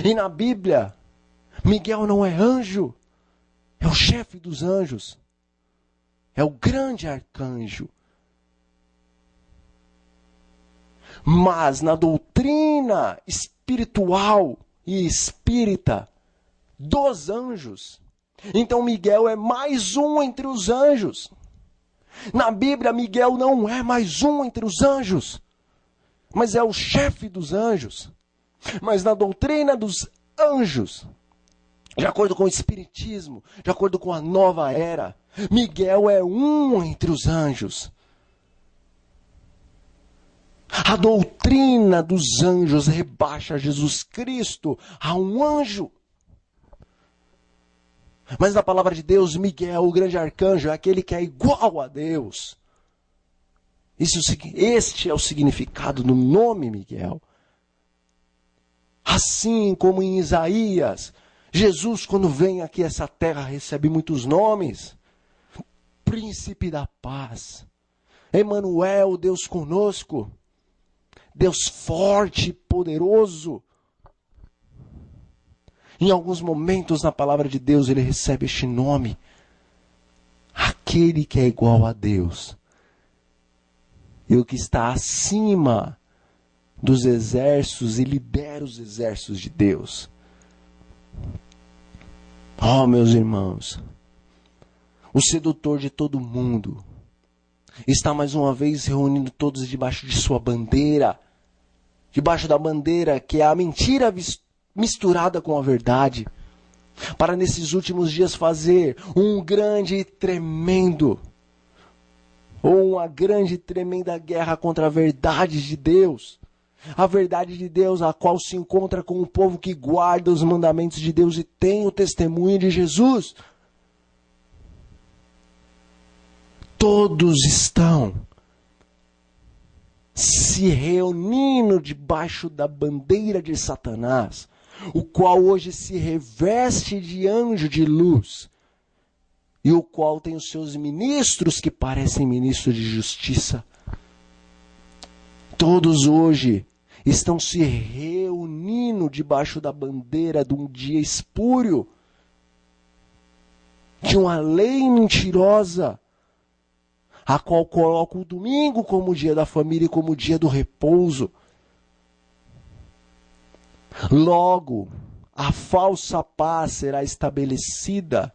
E na Bíblia, Miguel não é anjo, é o chefe dos anjos, é o grande arcanjo. Mas na doutrina espiritual e espírita dos anjos, então Miguel é mais um entre os anjos. Na Bíblia, Miguel não é mais um entre os anjos, mas é o chefe dos anjos. Mas na doutrina dos anjos, de acordo com o Espiritismo, de acordo com a nova era, Miguel é um entre os anjos. A doutrina dos anjos rebaixa Jesus Cristo a um anjo. Mas na palavra de Deus, Miguel, o grande arcanjo, é aquele que é igual a Deus. Este é o significado do nome Miguel. Assim como em Isaías, Jesus, quando vem aqui a essa terra, recebe muitos nomes. Príncipe da paz, Emanuel, Deus conosco, Deus forte e poderoso. Em alguns momentos na palavra de Deus ele recebe este nome, aquele que é igual a Deus, e o que está acima dos exércitos e lidera os exércitos de Deus. Oh, meus irmãos, o sedutor de todo mundo está mais uma vez reunindo todos debaixo de sua bandeira, debaixo da bandeira que é a mentira misturada com a verdade, para nesses últimos dias fazer um grande e tremendo, ou uma grande e tremenda guerra contra a verdade de Deus. A verdade de Deus, a qual se encontra com o povo que guarda os mandamentos de Deus e tem o testemunho de Jesus. Todos estão se reunindo debaixo da bandeira de Satanás, o qual hoje se reveste de anjo de luz, e o qual tem os seus ministros que parecem ministros de justiça. Todos hoje estão se reunindo debaixo da bandeira de um dia espúrio, de uma lei mentirosa, a qual coloca o domingo como dia da família e como dia do repouso. Logo, a falsa paz será estabelecida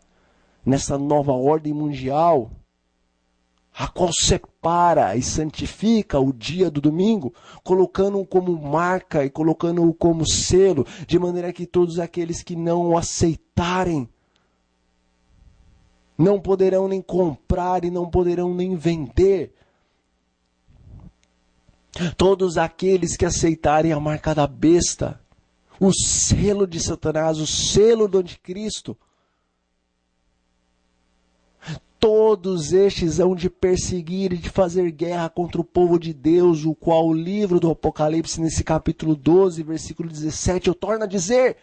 nessa nova ordem mundial, a qual separa e santifica o dia do domingo, colocando-o como marca e colocando-o como selo, de maneira que todos aqueles que não o aceitarem não poderão nem comprar e não poderão nem vender. Todos aqueles que aceitarem a marca da besta, o selo de Satanás, o selo do anticristo, todos estes hão de perseguir e de fazer guerra contra o povo de Deus, o qual o livro do Apocalipse, nesse capítulo 12, versículo 17, eu torno a dizer,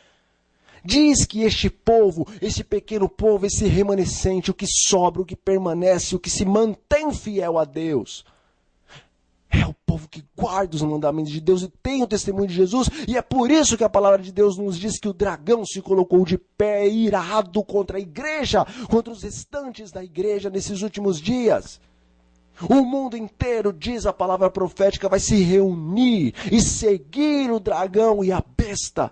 diz que este povo, este pequeno povo, esse remanescente, o que sobra, o que permanece, o que se mantém fiel a Deus, é o povo que guarda os mandamentos de Deus e tem o testemunho de Jesus. E é por isso que a palavra de Deus nos diz que o dragão se colocou de pé irado contra a igreja, contra os restantes da igreja nesses últimos dias. O mundo inteiro, diz a palavra profética, vai se reunir e seguir o dragão e a besta.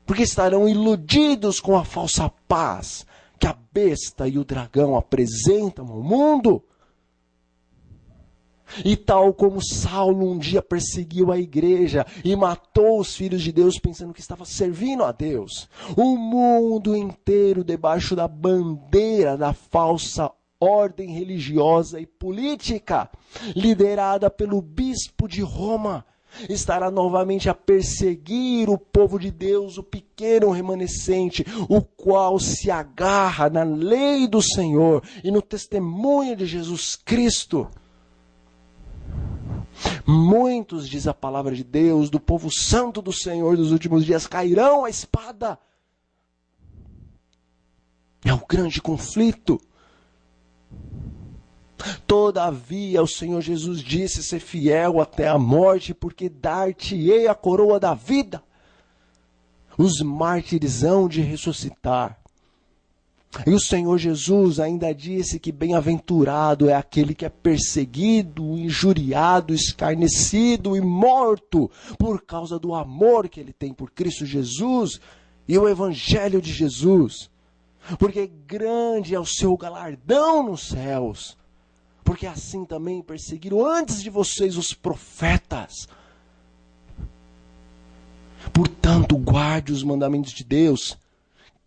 Porque estarão iludidos com a falsa paz que a besta e o dragão apresentam ao mundo. E tal como Saulo um dia perseguiu a igreja e matou os filhos de Deus pensando que estava servindo a Deus, o mundo inteiro debaixo da bandeira da falsa ordem religiosa e política, liderada pelo bispo de Roma, estará novamente a perseguir o povo de Deus, o pequeno remanescente, o qual se agarra na lei do Senhor e no testemunho de Jesus Cristo. Muitos, diz a palavra de Deus, do povo santo do Senhor dos últimos dias, cairão à espada. É o grande conflito. Todavia o Senhor Jesus disse ser fiel até a morte, porque dar-te-ei a coroa da vida. Os mártires hão de ressuscitar. E o Senhor Jesus ainda disse que bem-aventurado é aquele que é perseguido, injuriado, escarnecido e morto por causa do amor que ele tem por Cristo Jesus e o Evangelho de Jesus. Porque grande é o seu galardão nos céus. Porque assim também perseguiram antes de vocês os profetas. Portanto, guarde os mandamentos de Deus.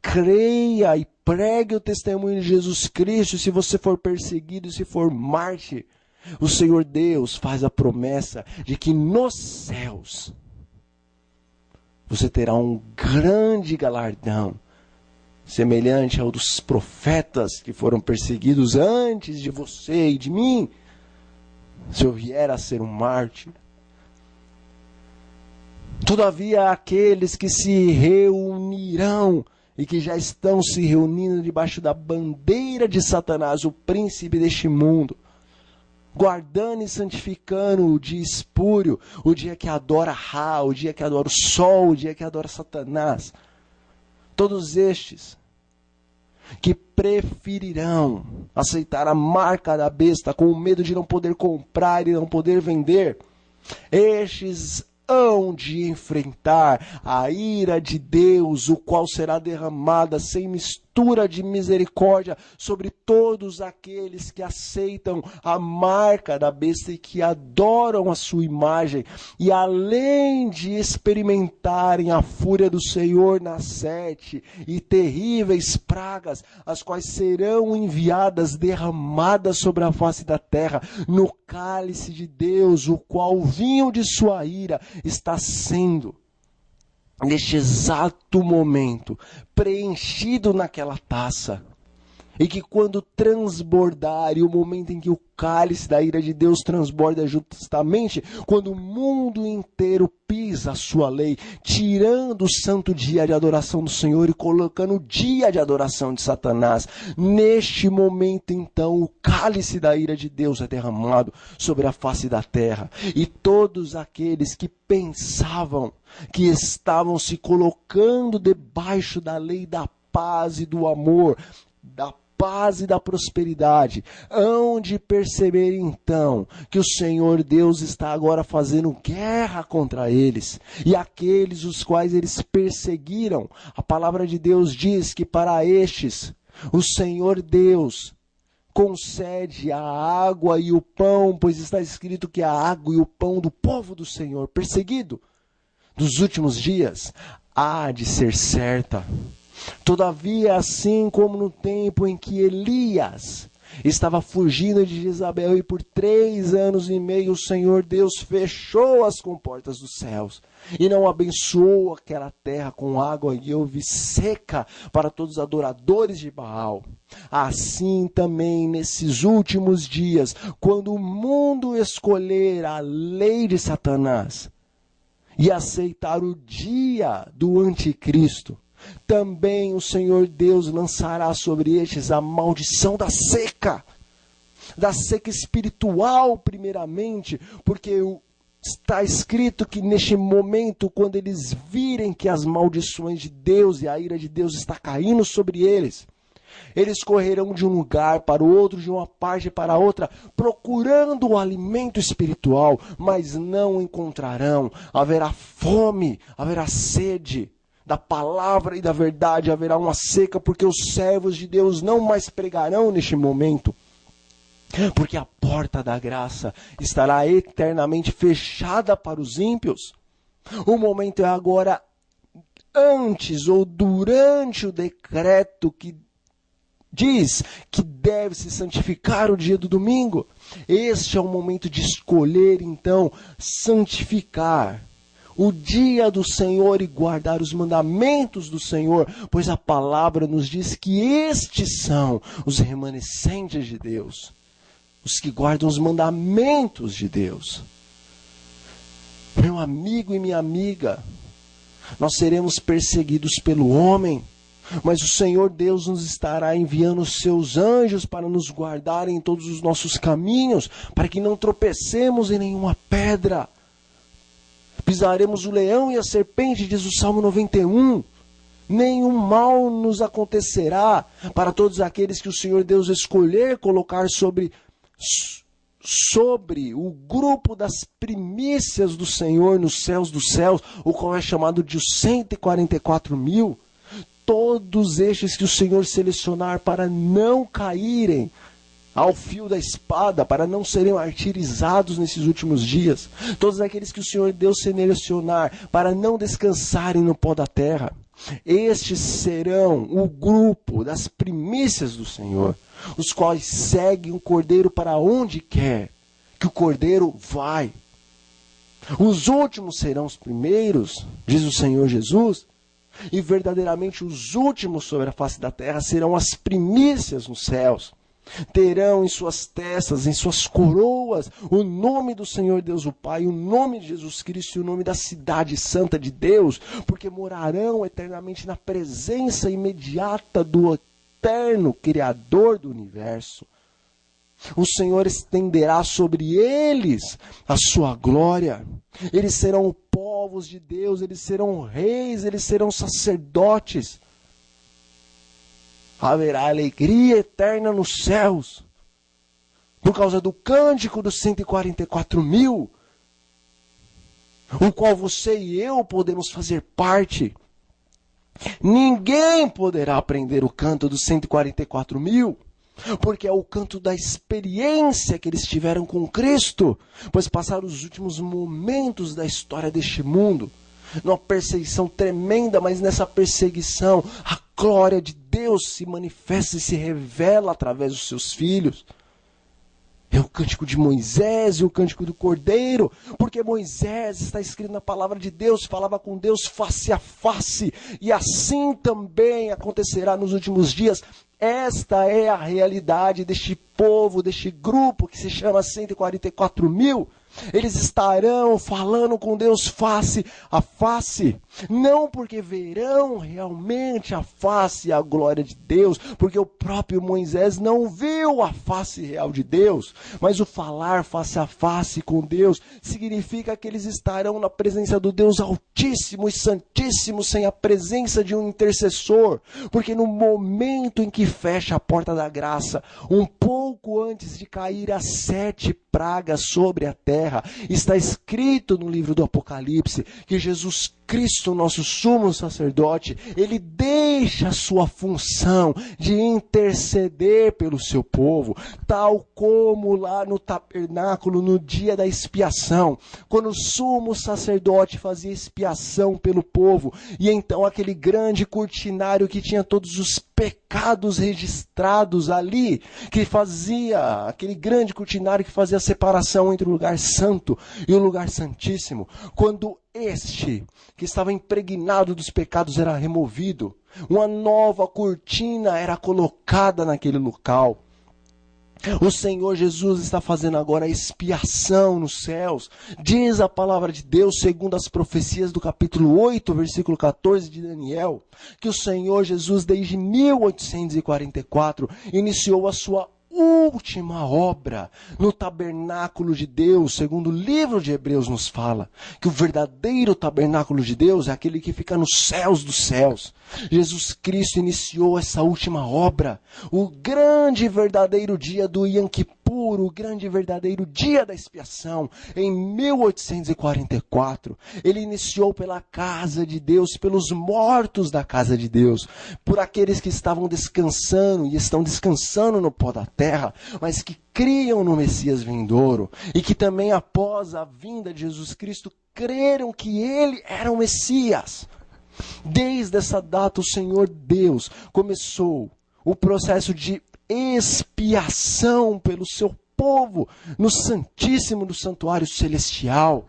Creia e pregue o testemunho de Jesus Cristo. Se você for perseguido, se for mártir, o Senhor Deus faz a promessa de que nos céus você terá um grande galardão, semelhante ao dos profetas que foram perseguidos antes de você e de mim, se eu vier a ser um mártir. Todavia, aqueles que se reunirão e que já estão se reunindo debaixo da bandeira de Satanás, o príncipe deste mundo, guardando e santificando o dia espúrio, o dia que adora Ra, o dia que adora o sol, o dia que adora Satanás. Todos estes que preferirão aceitar a marca da besta com o medo de não poder comprar e não poder vender, estes hão de enfrentar a ira de Deus, o qual será derramada sem mistura de misericórdia sobre todos aqueles que aceitam a marca da besta e que adoram a sua imagem. E além de experimentarem a fúria do Senhor nas 7 e terríveis pragas, as quais serão enviadas, derramadas sobre a face da terra, no cálice de Deus, o qual o vinho de sua ira está sendo, neste exato momento, preenchido naquela taça. E que quando transbordar, e o momento em que o cálice da ira de Deus transborda justamente, quando o mundo inteiro pisa a sua lei, tirando o santo dia de adoração do Senhor e colocando o dia de adoração de Satanás, neste momento então o cálice da ira de Deus é derramado sobre a face da terra. E todos aqueles que pensavam que estavam se colocando debaixo da lei da paz e do amor, da paz e da prosperidade, hão de perceber então que o Senhor Deus está agora fazendo guerra contra eles, e aqueles os quais eles perseguiram. A palavra de Deus diz que para estes o Senhor Deus concede a água e o pão, pois está escrito que a água e o pão do povo do Senhor perseguido dos últimos dias há de ser certa. Todavia, assim como no tempo em que Elias estava fugindo de Jezabel e por 3 anos e meio o Senhor Deus fechou as comportas dos céus e não abençoou aquela terra com água e houve seca para todos os adoradores de Baal. Assim também nesses últimos dias, quando o mundo escolher a lei de Satanás e aceitar o dia do anticristo, também o Senhor Deus lançará sobre estes a maldição da seca espiritual primeiramente, porque Está escrito que neste momento, quando eles virem que as maldições de Deus e a ira de Deus está caindo sobre eles, eles correrão de um lugar para o outro, de uma parte para a outra, procurando o alimento espiritual, mas não encontrarão. Haverá fome, haverá sede da palavra e da verdade, haverá uma seca, porque os servos de Deus não mais pregarão neste momento. Porque a porta da graça estará eternamente fechada para os ímpios. O momento é agora antes ou durante o decreto que diz que deve se santificar o dia do domingo. Este é o momento de escolher, então, santificar o dia do Senhor e guardar os mandamentos do Senhor, pois a palavra nos diz que estes são os remanescentes de Deus, os que guardam os mandamentos de Deus. Meu amigo e minha amiga, nós seremos perseguidos pelo homem, mas o Senhor Deus nos estará enviando os seus anjos para nos guardar em todos os nossos caminhos, para que não tropecemos em nenhuma pedra. Pisaremos o leão e a serpente, diz o Salmo 91. Nenhum mal nos acontecerá para todos aqueles que o Senhor Deus escolher colocar sobre o grupo das primícias do Senhor nos céus dos céus, o qual é chamado de os 144.000. Todos estes que o Senhor selecionar para não caírem ao fio da espada, para não serem martirizados nesses últimos dias. Todos aqueles que o Senhor Deus selecionar para não descansarem no pó da terra. Estes serão o grupo das primícias do Senhor, os quais seguem o Cordeiro para onde quer que o Cordeiro vai. Os últimos serão os primeiros, diz o Senhor Jesus, e verdadeiramente os últimos sobre a face da terra serão as primícias nos céus. Terão em suas testas, em suas coroas, o nome do Senhor Deus o Pai, o nome de Jesus Cristo e o nome da cidade santa de Deus, porque morarão eternamente na presença imediata do eterno Criador do universo. O Senhor estenderá sobre eles a sua glória. Eles serão povos de Deus, eles serão reis, eles serão sacerdotes. Haverá alegria eterna nos céus, por causa do cântico dos 144.000, o qual você e eu podemos fazer parte. Ninguém poderá aprender o canto dos 144.000, porque é o canto da experiência que eles tiveram com Cristo, pois passaram os últimos momentos da história deste mundo, numa perseguição tremenda, mas nessa perseguição a glória de Deus se manifesta e se revela através dos seus filhos. É o cântico de Moisés e o cântico do Cordeiro, porque Moisés, está escrito na palavra de Deus, falava com Deus face a face, e assim também acontecerá nos últimos dias. Esta é a realidade deste povo, deste grupo que se chama 144.000. Eles estarão falando com Deus face a face, não porque verão realmente a face e a glória de Deus, porque o próprio Moisés não viu a face real de Deus, mas o falar face a face com Deus significa que eles estarão na presença do Deus Altíssimo e Santíssimo, sem a presença de um intercessor, porque no momento em que fecha a porta da graça, um pouco antes de cair as 7 pragas sobre a terra, está escrito no livro do Apocalipse que Jesus Cristo, nosso sumo sacerdote, ele deixa a sua função de interceder pelo seu povo, tal como lá no tabernáculo, no dia da expiação, quando o sumo sacerdote fazia expiação pelo povo, e então aquele grande cortinário que tinha todos os pecados registrados ali, que fazia, aquele grande cortinário que fazia a separação entre o lugar santo e o lugar santíssimo, quando este, que estava impregnado dos pecados, era removido, uma nova cortina era colocada naquele local. O Senhor Jesus está fazendo agora a expiação nos céus. Diz a palavra de Deus, segundo as profecias do capítulo 8, versículo 14 de Daniel, que o Senhor Jesus, desde 1844, iniciou a sua última obra no tabernáculo de Deus, segundo o livro de Hebreus nos fala, que o verdadeiro tabernáculo de Deus é aquele que fica nos céus dos céus. Jesus Cristo iniciou essa última obra, o grande e verdadeiro dia do Yom Kippur, o grande e verdadeiro dia da expiação, em 1844. Ele iniciou pela casa de Deus, pelos mortos da casa de Deus, por aqueles que estavam descansando e estão descansando no pó da terra, mas que criam no Messias vindouro e que também após a vinda de Jesus Cristo creram que ele era o Messias. Desde essa data o Senhor Deus começou o processo de expiação pelo seu povo no Santíssimo do Santuário Celestial.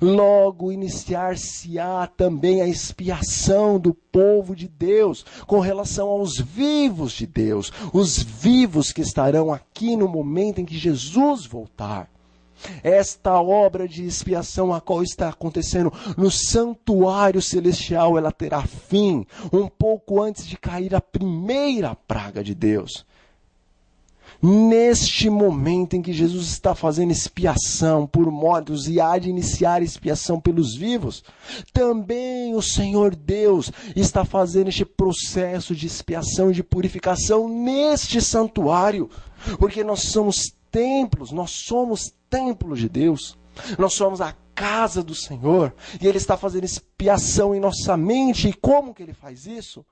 Logo iniciar-se-á também a expiação do povo de Deus com relação aos vivos de Deus, os vivos que estarão aqui no momento em que Jesus voltar. Esta obra de expiação a qual está acontecendo no santuário celestial, ela terá fim um pouco antes de cair a primeira praga de Deus. Neste momento em que Jesus está fazendo expiação por mortos e há de iniciar expiação pelos vivos, também o Senhor Deus está fazendo este processo de expiação e de purificação neste santuário, porque nós somos templos de Deus, nós somos a casa do Senhor, e Ele está fazendo expiação em nossa mente. E como que Ele faz isso?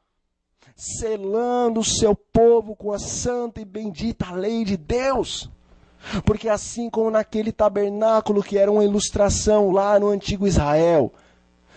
Selando o seu povo com a santa e bendita lei de Deus. Porque assim como naquele tabernáculo que era uma ilustração lá no antigo Israel,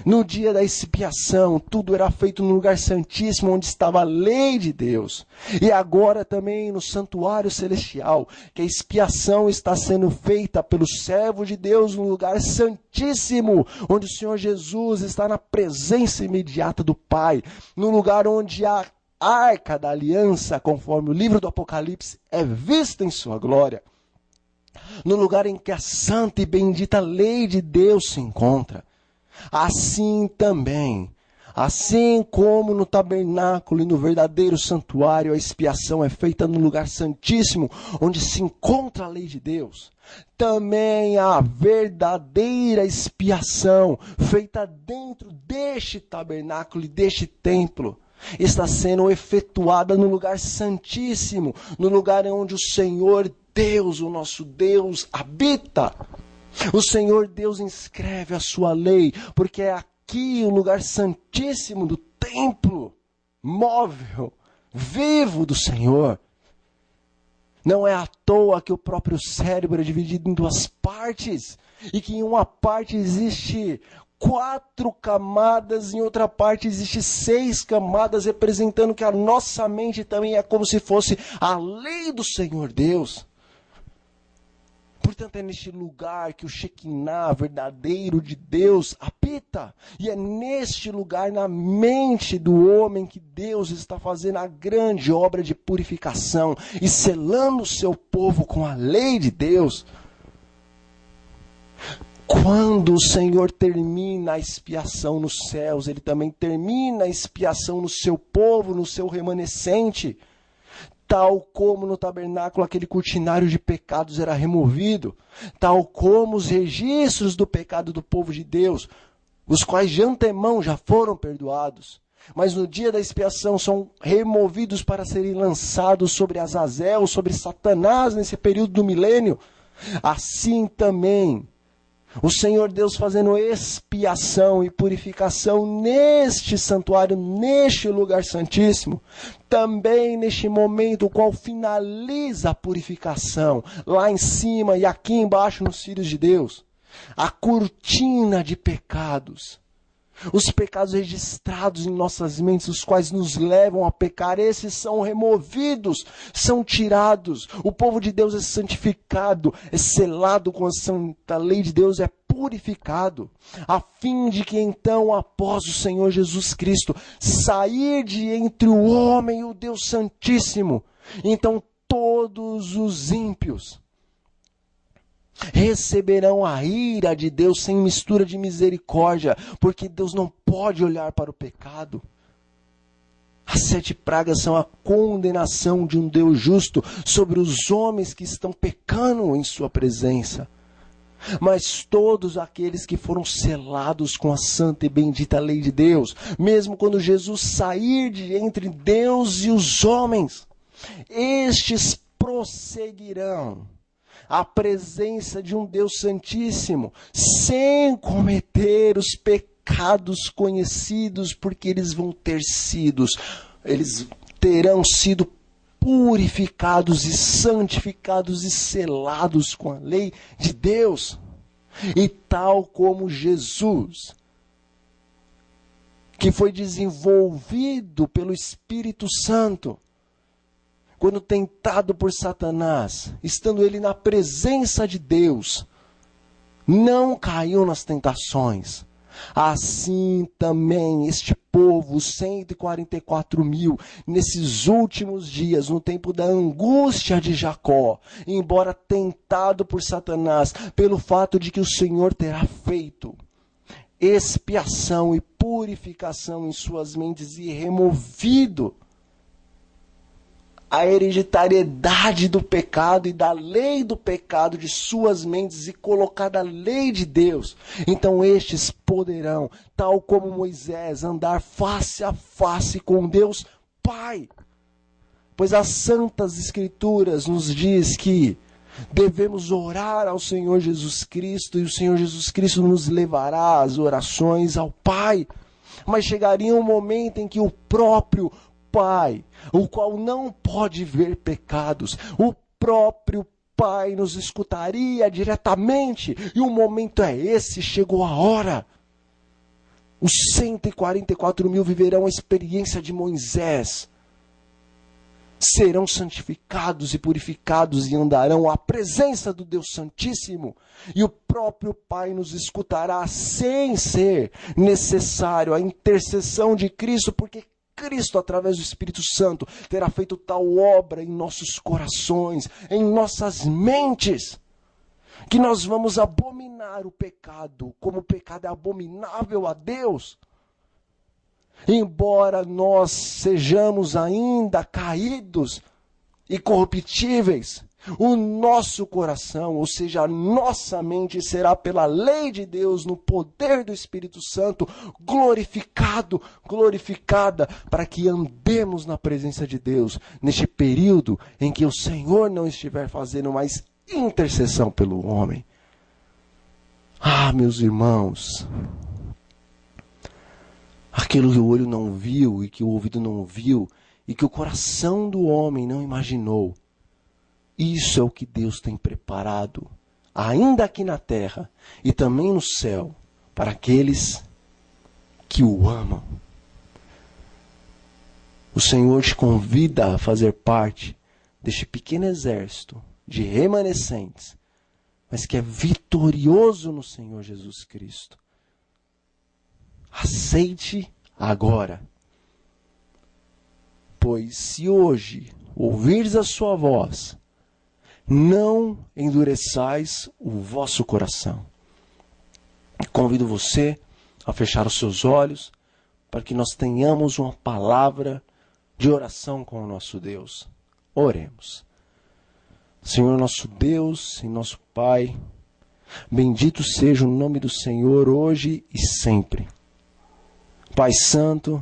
no dia da expiação, tudo era feito no lugar santíssimo onde estava a lei de Deus. E agora também no santuário celestial, que a expiação está sendo feita pelo servo de Deus no lugar santíssimo, onde o Senhor Jesus está na presença imediata do Pai, no lugar onde a arca da aliança, conforme o livro do Apocalipse, é vista em sua glória. No lugar em que a santa e bendita lei de Deus se encontra. Assim também, assim como no tabernáculo e no verdadeiro santuário, a expiação é feita no lugar santíssimo, onde se encontra a lei de Deus, também a verdadeira expiação, feita dentro deste tabernáculo e deste templo, está sendo efetuada no lugar santíssimo, no lugar onde o Senhor Deus, o nosso Deus, habita. O Senhor Deus inscreve a sua lei, porque é aqui o lugar santíssimo do templo, móvel, vivo do Senhor. Não é à toa que o próprio cérebro é dividido em duas partes, e que em uma parte existe 4 camadas, em outra parte existe 6 camadas, representando que a nossa mente também é como se fosse a lei do Senhor Deus. Portanto, é neste lugar que o Shekinah verdadeiro de Deus habita. E é neste lugar, na mente do homem, que Deus está fazendo a grande obra de purificação e selando o seu povo com a lei de Deus. Quando o Senhor termina a expiação nos céus, Ele também termina a expiação no seu povo, no seu remanescente. Tal como no tabernáculo aquele cortinário de pecados era removido, tal como os registros do pecado do povo de Deus, os quais de antemão já foram perdoados, mas no dia da expiação são removidos para serem lançados sobre Azazel, sobre Satanás nesse período do milênio, assim também o Senhor Deus fazendo expiação e purificação neste santuário, neste lugar santíssimo, também neste momento o qual finaliza a purificação, lá em cima e aqui embaixo nos filhos de Deus, a cortina de pecados. Os pecados registrados em nossas mentes, os quais nos levam a pecar, esses são removidos, são tirados. O povo de Deus é santificado, é selado com a santa lei de Deus, é purificado, a fim de que então, após o Senhor Jesus Cristo sair de entre o homem e o Deus Santíssimo, então todos os ímpios receberão a ira de Deus sem mistura de misericórdia, porque Deus não pode olhar para o pecado. As 7 pragas são a condenação de um Deus justo sobre os homens que estão pecando em sua presença. Mas todos aqueles que foram selados com a santa e bendita lei de Deus, mesmo quando Jesus sair de entre Deus e os homens, estes prosseguirão à presença de um Deus Santíssimo, sem cometer os pecados conhecidos, porque eles terão sido purificados e santificados e selados com a lei de Deus. E tal como Jesus, que foi desenvolvido pelo Espírito Santo, quando tentado por Satanás, estando ele na presença de Deus, não caiu nas tentações. Assim também este povo, 144 mil, nesses últimos dias, no tempo da angústia de Jacó, embora tentado por Satanás, pelo fato de que o Senhor terá feito expiação e purificação em suas mentes e removido a hereditariedade do pecado e da lei do pecado de suas mentes e colocado a lei de Deus. Então estes poderão, tal como Moisés, andar face a face com Deus Pai. Pois as Santas Escrituras nos diz que devemos orar ao Senhor Jesus Cristo e o Senhor Jesus Cristo nos levará as orações ao Pai. Mas chegaria um momento em que o próprio Pai, o qual não pode ver pecados, o próprio Pai nos escutaria diretamente, e o momento é esse, chegou a hora. Os 144 mil viverão a experiência de Moisés, serão santificados e purificados e andarão à presença do Deus Santíssimo, e o próprio Pai nos escutará sem ser necessário a intercessão de Cristo, porque Cristo, através do Espírito Santo, terá feito tal obra em nossos corações, em nossas mentes, que nós vamos abominar o pecado, como o pecado é abominável a Deus. Embora nós sejamos ainda caídos e corruptíveis, o nosso coração, ou seja, a nossa mente, será pela lei de Deus, no poder do Espírito Santo, glorificada, para que andemos na presença de Deus, neste período em que o Senhor não estiver fazendo mais intercessão pelo homem. Ah, meus irmãos, aquilo que o olho não viu e que o ouvido não ouviu e que o coração do homem não imaginou, isso é o que Deus tem preparado, ainda aqui na terra e também no céu, para aqueles que o amam. O Senhor te convida a fazer parte deste pequeno exército de remanescentes, mas que é vitorioso no Senhor Jesus Cristo. Aceite agora, pois se hoje ouvires a sua voz, não endureçais o vosso coração. Convido você a fechar os seus olhos para que nós tenhamos uma palavra de oração com o nosso Deus. Oremos. Senhor nosso Deus e nosso Pai, bendito seja o nome do Senhor hoje e sempre. Pai Santo,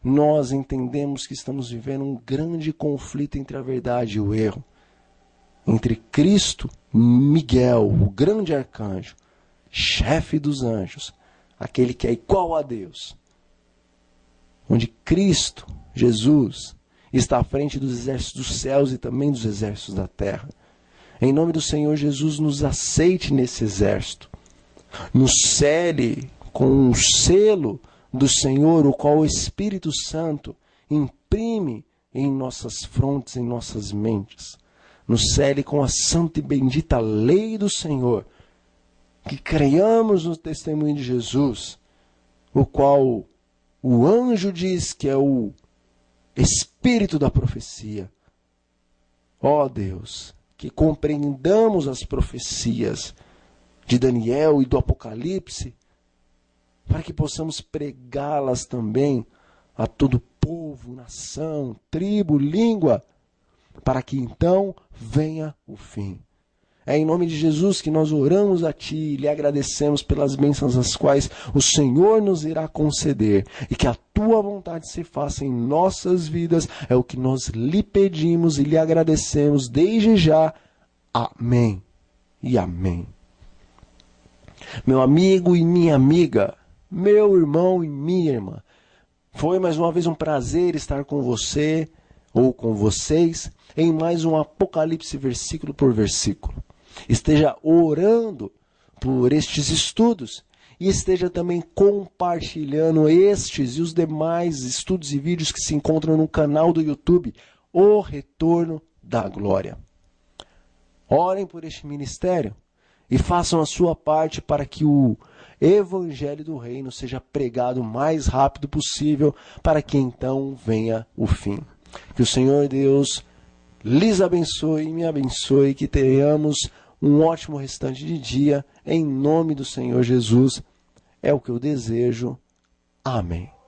nós entendemos que estamos vivendo um grande conflito entre a verdade e o erro. Entre Cristo, Miguel, o grande arcanjo, chefe dos anjos, aquele que é igual a Deus. Onde Cristo, Jesus, está à frente dos exércitos dos céus e também dos exércitos da terra. Em nome do Senhor Jesus, nos aceite nesse exército. Nos cele com um selo do Senhor, o qual o Espírito Santo imprime em nossas frontes, em nossas mentes. Nos cele com a santa e bendita lei do Senhor, que creiamos no testemunho de Jesus, o qual o anjo diz que é o Espírito da profecia. Ó Deus, que compreendamos as profecias de Daniel e do Apocalipse, para que possamos pregá-las também a todo povo, povo, nação, tribo, língua, para que então venha o fim. É em nome de Jesus que nós oramos a Ti e lhe agradecemos pelas bênçãos as quais o Senhor nos irá conceder e que a Tua vontade se faça em nossas vidas. É o que nós lhe pedimos e lhe agradecemos desde já. Amém e amém. Meu amigo e minha amiga, meu irmão e minha irmã, foi mais uma vez um prazer estar com você ou com vocês em mais um Apocalipse versículo por versículo. Esteja orando por estes estudos e esteja também compartilhando estes e os demais estudos e vídeos que se encontram no canal do YouTube, O Retorno da Glória. Orem por este ministério e façam a sua parte para que o Evangelho do Reino seja pregado o mais rápido possível, para que então venha o fim. Que o Senhor Deus lhes abençoe e me abençoe, que tenhamos um ótimo restante de dia, em nome do Senhor Jesus. É o que eu desejo. Amém.